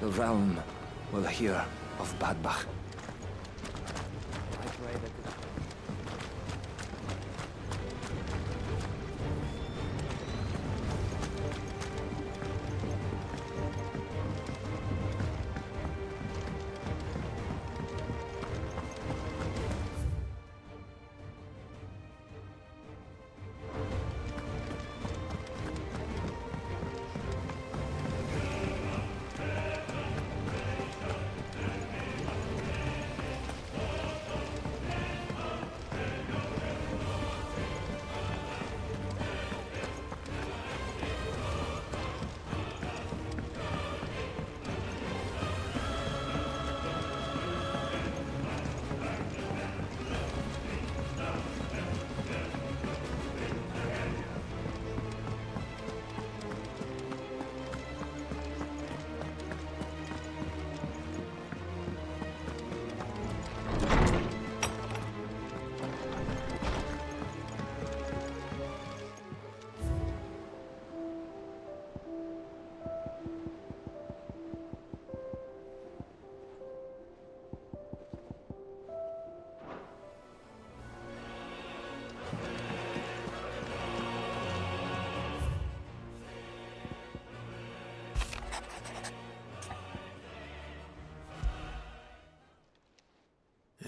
S2: The realm will hear of Badbach. I pray that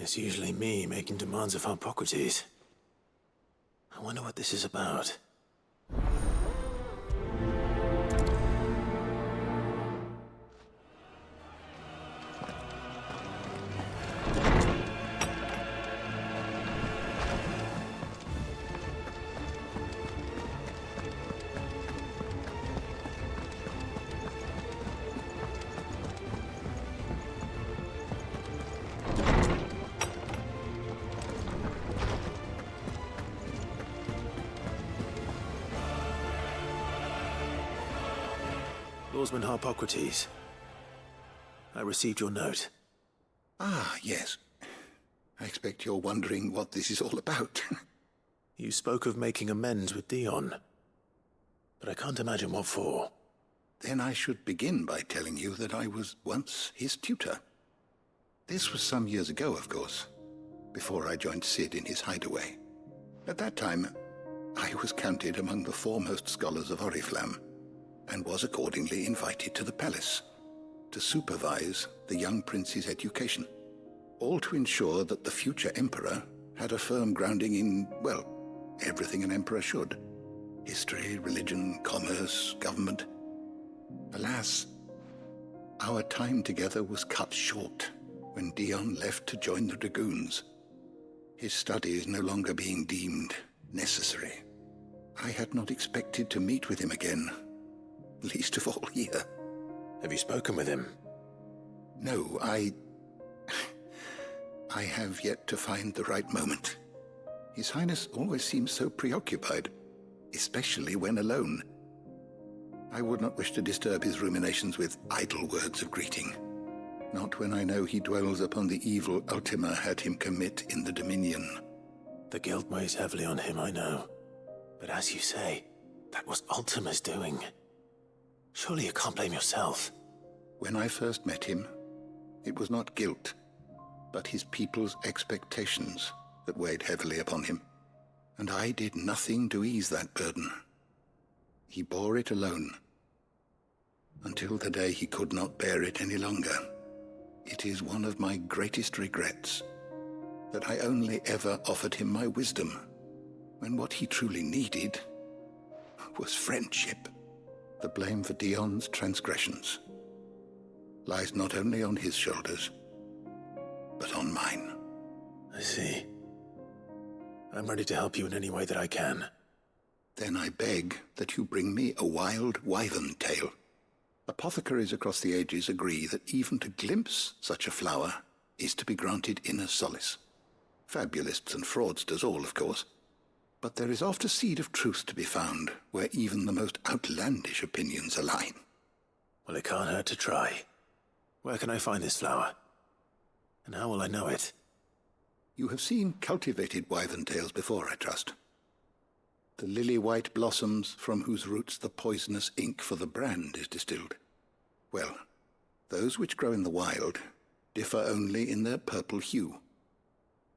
S1: It's usually me making demands of Hippocrates. I wonder what this is about. Lawsman Hippocrates. I received your note.
S11: Ah, yes. I expect you're wondering what this is all about.
S1: You spoke of making amends with Dion. But I can't imagine what for.
S11: Then I should begin by telling you that I was once his tutor. This was some years ago, of course, before I joined Sid in his hideaway. At that time, I was counted among the foremost scholars of Oriflamme, and was accordingly invited to the palace to supervise the young prince's education, all to ensure that the future emperor had a firm grounding in, well, everything an emperor should. History, religion, commerce, government. Alas, our time together was cut short when Dion left to join the Dragoons, his studies no longer being deemed necessary. I had not expected to meet with him again, least of all here.
S1: Have you spoken with him?
S11: No, I have yet to find the right moment. His Highness always seems so preoccupied, especially when alone. I would not wish to disturb his ruminations with idle words of greeting, not when I know he dwells upon the evil Ultima had him commit in the Dominion.
S1: The guilt weighs heavily on him, I know. But as you say, that was Ultima's doing. Surely you can't blame yourself.
S11: When I first met him, it was not guilt, but his people's expectations that weighed heavily upon him. And I did nothing to ease that burden. He bore it alone, until the day he could not bear it any longer. It is one of my greatest regrets that I only ever offered him my wisdom, when what he truly needed was friendship. The blame for Dion's transgressions lies not only on his shoulders, but on mine.
S1: I see. I'm ready to help you in any way that I can.
S11: Then I beg that you bring me a wild wyvern tail. Apothecaries across the ages agree that even to glimpse such a flower is to be granted inner solace. Fabulists and fraudsters all, of course. But there is oft a seed of truth to be found where even the most outlandish opinions align.
S1: Well, it can't hurt to try. Where can I find this flower? And how will I know it?
S11: You have seen cultivated wyvern tails before, I trust. The lily-white blossoms from whose roots the poisonous ink for the brand is distilled. Well, those which grow in the wild differ only in their purple hue.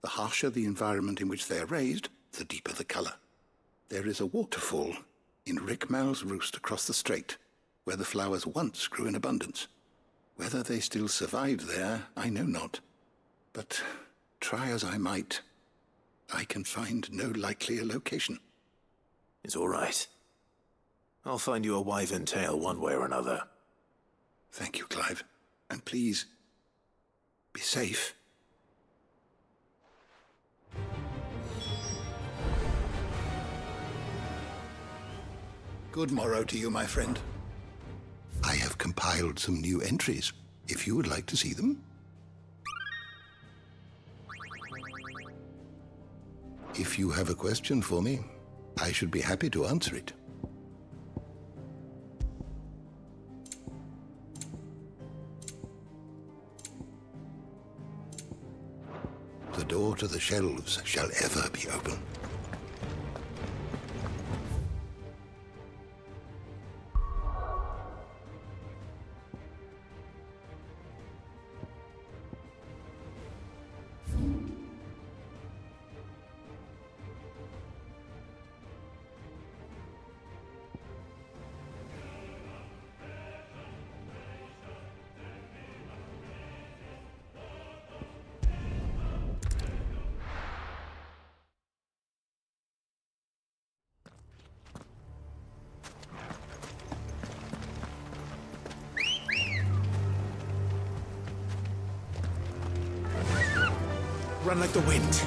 S11: The harsher the environment in which they are raised, the deeper the color. There is a waterfall in Rickmal's roost across the strait, where the flowers once grew in abundance. Whether they still survive there, I know not. But try as I might, I can find no likelier location.
S1: It's all right. I'll find you a wyvern tail one way or another.
S11: Thank you, Clive. And please, be safe. Good morrow to you, my friend. I have compiled some new entries, if you would like to see them. If you have a question for me, I should be happy to answer it. The door to the shelves shall ever be open.
S1: Run like the wind.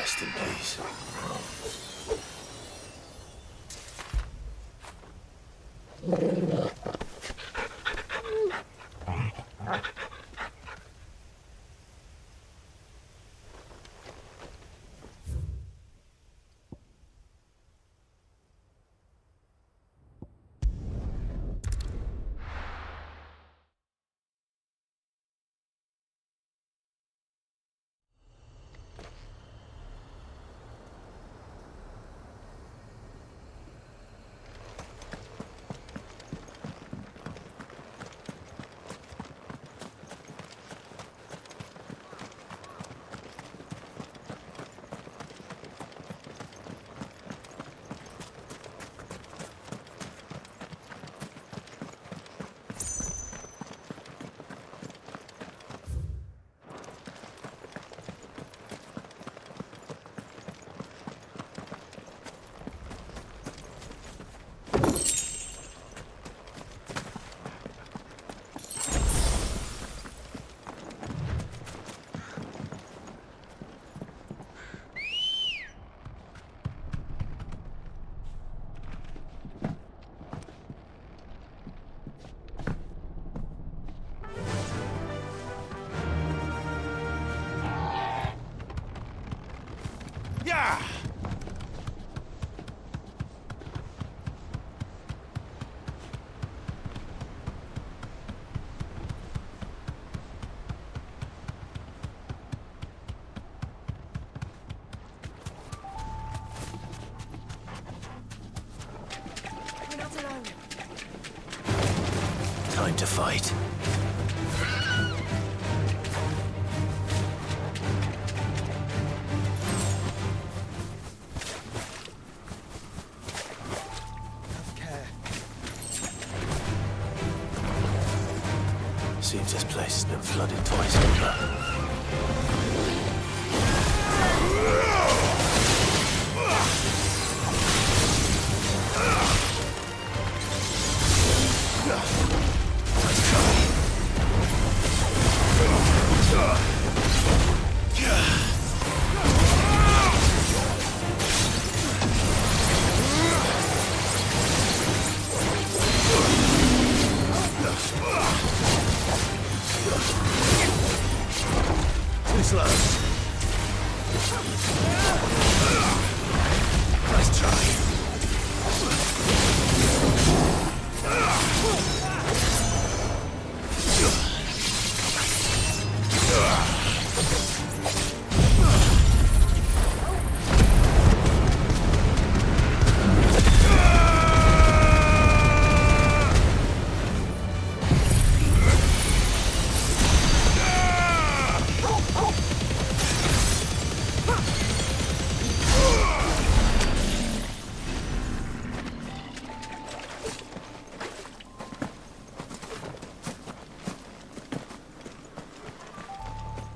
S1: Rest in peace.
S16: Yeah!
S4: We're not alone.
S1: Time to fight. Seems this place has been flooded twice over. Too slow. Nice try.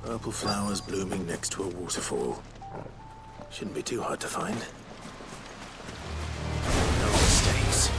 S1: Purple flowers blooming next to a waterfall. Shouldn't be too hard to find. No mistakes.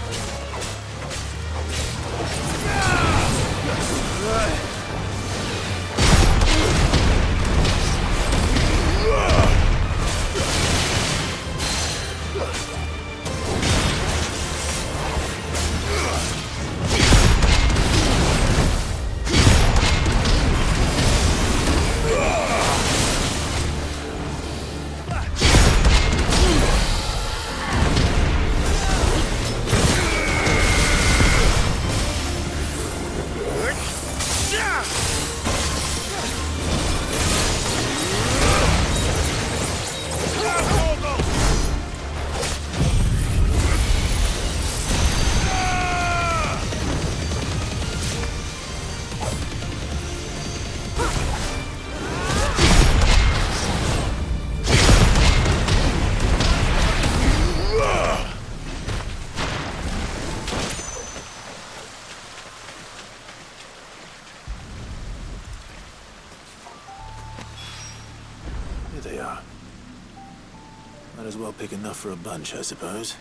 S1: Here they are. Might as well pick enough for a bunch, I suppose.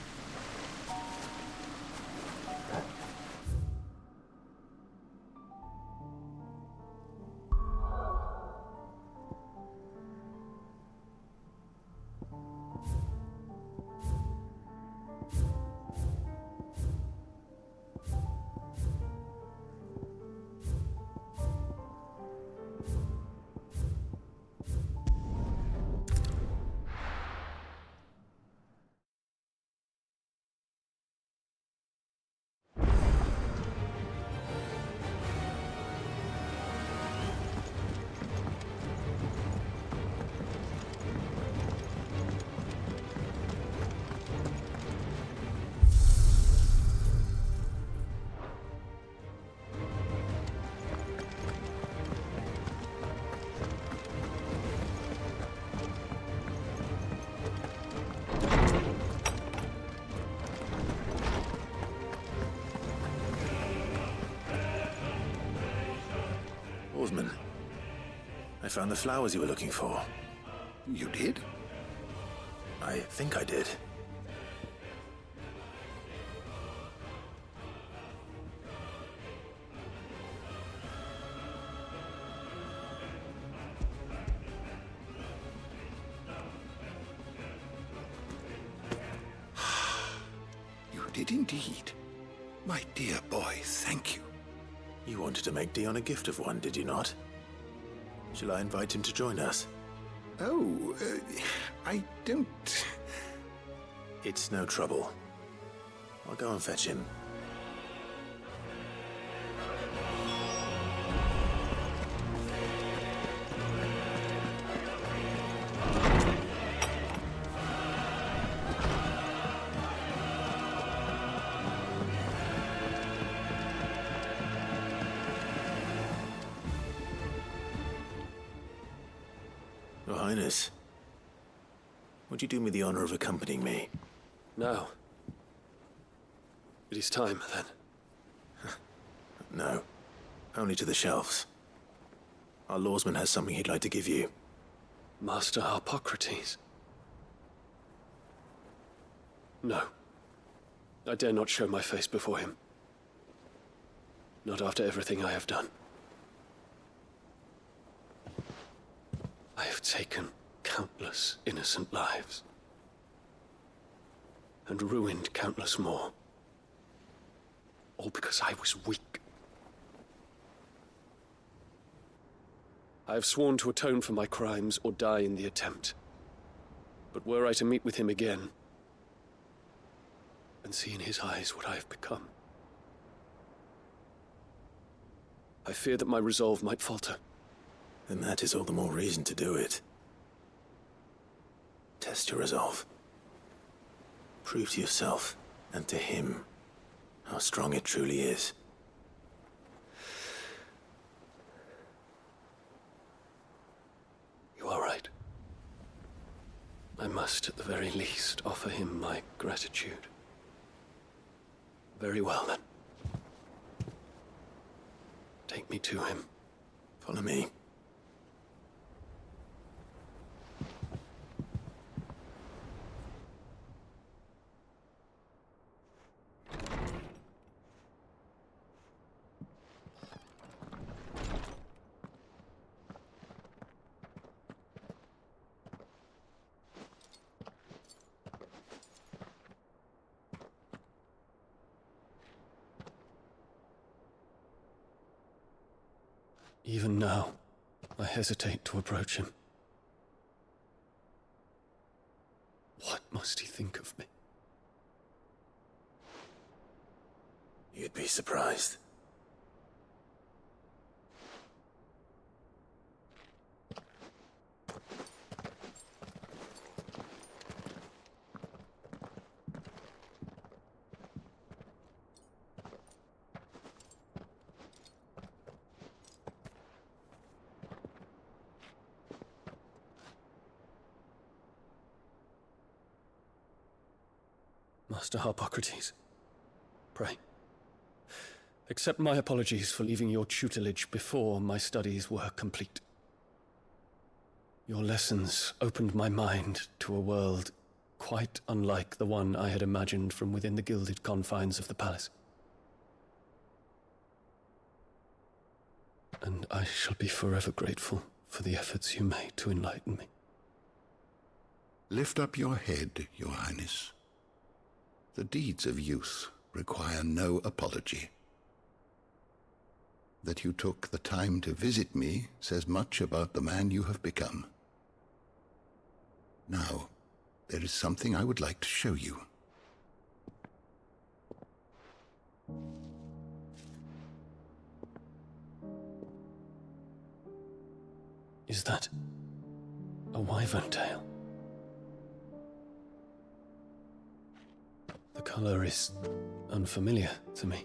S1: found the flowers you were looking for.
S11: You did?
S1: I think I did.
S11: You did indeed. My dear boy, thank you.
S1: You wanted to make Dion a gift of one, did you not? Shall I invite him to join us?
S11: Oh, I don't...
S1: It's no trouble. I'll go and fetch him. Your Highness, would you do me the honor of accompanying me?
S3: Now. It is time, then.
S1: No. Only to the shelves. Our lawsman has something he'd like to give you.
S3: Master Harpocrates. No. I dare not show my face before him. Not after everything I have done. I have taken countless innocent lives. And ruined countless more. All because I was weak. I have sworn to atone for my crimes or die in the attempt. But were I to meet with him again, and see in his eyes what I have become, I fear that my resolve might falter.
S1: Then that is all the more reason to do it. Test your resolve. Prove to yourself, and to him, how strong it truly is.
S3: You are right. I must, at the very least, offer him my gratitude. Very well, then. Take me to him.
S1: Follow me.
S3: Even now, I hesitate to approach him. What must he think of me?
S1: You'd be surprised.
S3: Master Harpocrates, pray, accept my apologies for leaving your tutelage before my studies were complete. Your lessons opened my mind to a world quite unlike the one I had imagined from within the gilded confines of the palace. And I shall be forever grateful for the efforts you made to enlighten me.
S11: Lift up your head, Your Highness. The deeds of youth require no apology. That you took the time to visit me says much about the man you have become. Now, there is something I would like to show you.
S3: Is that a wyvern tail? The color is unfamiliar to me.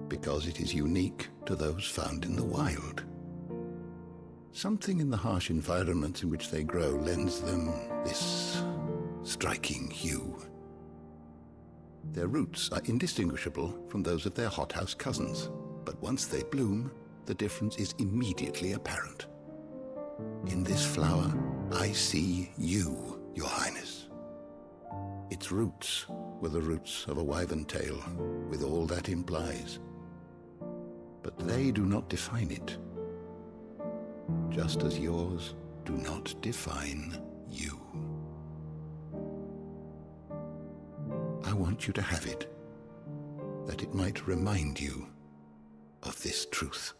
S11: Because it is unique to those found in the wild. Something in the harsh environments in which they grow lends them this striking hue. Their roots are indistinguishable from those of their hothouse cousins, but once they bloom, the difference is immediately apparent. In this flower, I see you, Your Highness. Its roots were the roots of a wyvern tail, with all that implies. But they do not define it, just as yours do not define you. I want you to have it, that it might remind you of this truth.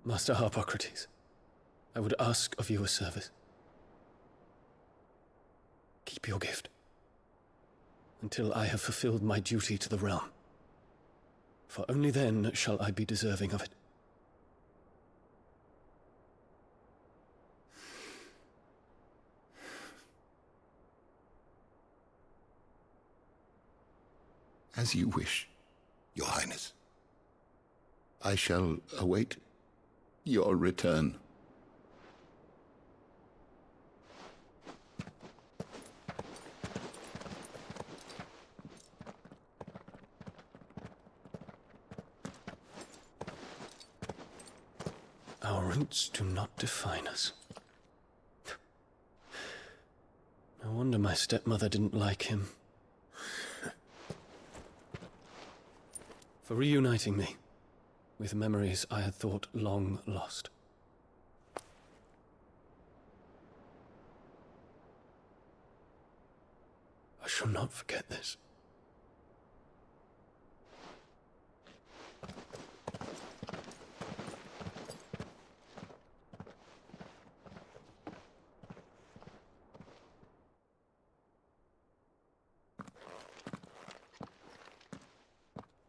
S3: Master Harpocrates, I would ask of you a service. Keep your gift until I have fulfilled my duty to the realm, for only then shall I be deserving of it.
S11: As you wish, Your Highness. I shall await your return.
S3: Our roots do not define us. No wonder my stepmother didn't like him. For reuniting me with memories I had thought long lost. I shall not forget this.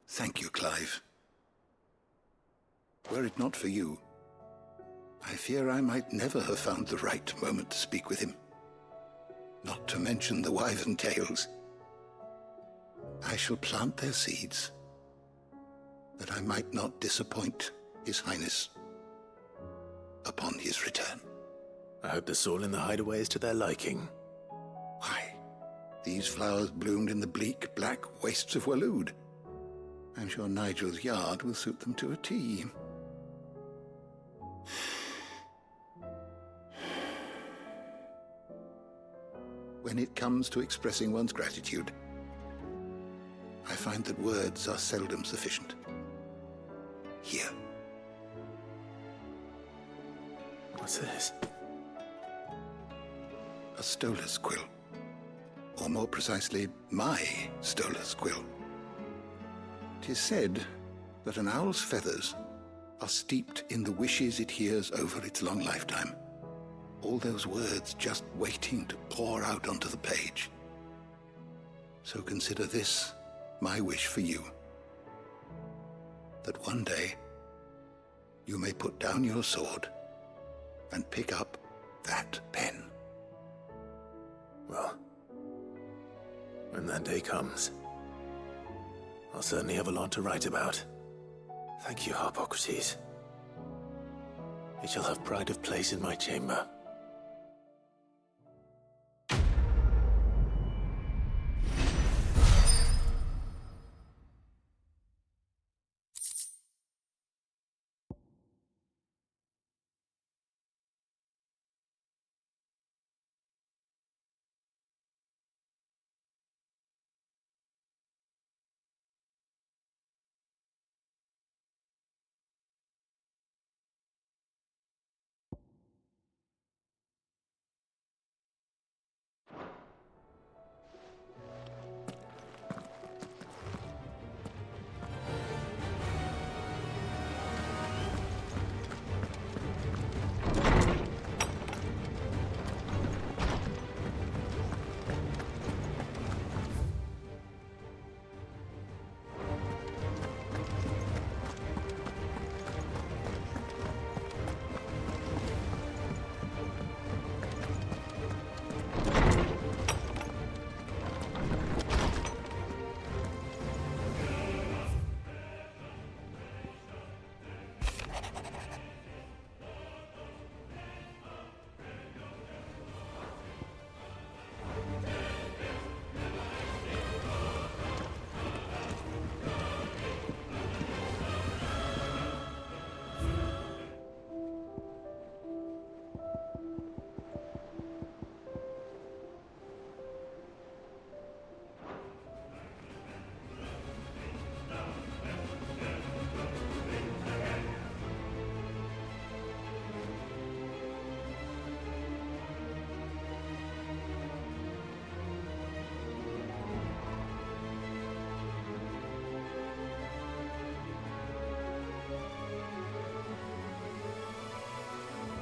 S11: Thank you, Clive. Were it not for you, I fear I might never have found the right moment to speak with him. Not to mention the wyvern tales. I shall plant their seeds, that I might not disappoint His Highness upon his return.
S1: I hope the soil in the hideaway is to their liking.
S11: Why, these flowers bloomed in the bleak, black wastes of Waloed. I'm sure Nigel's yard will suit them to a T. When it comes to expressing one's gratitude, I find that words are seldom sufficient. Here.
S1: What's this?
S11: A stolas quill. Or more precisely, my stolas quill. 'Tis said that an owl's feathers are steeped in the wishes it hears over its long lifetime. All those words just waiting to pour out onto the page. So consider this my wish for you. That one day you may put down your sword and pick up that pen.
S1: Well, when that day comes, I'll certainly have a lot to write about. Thank you, Harpocrates. It shall have pride of place in my chamber.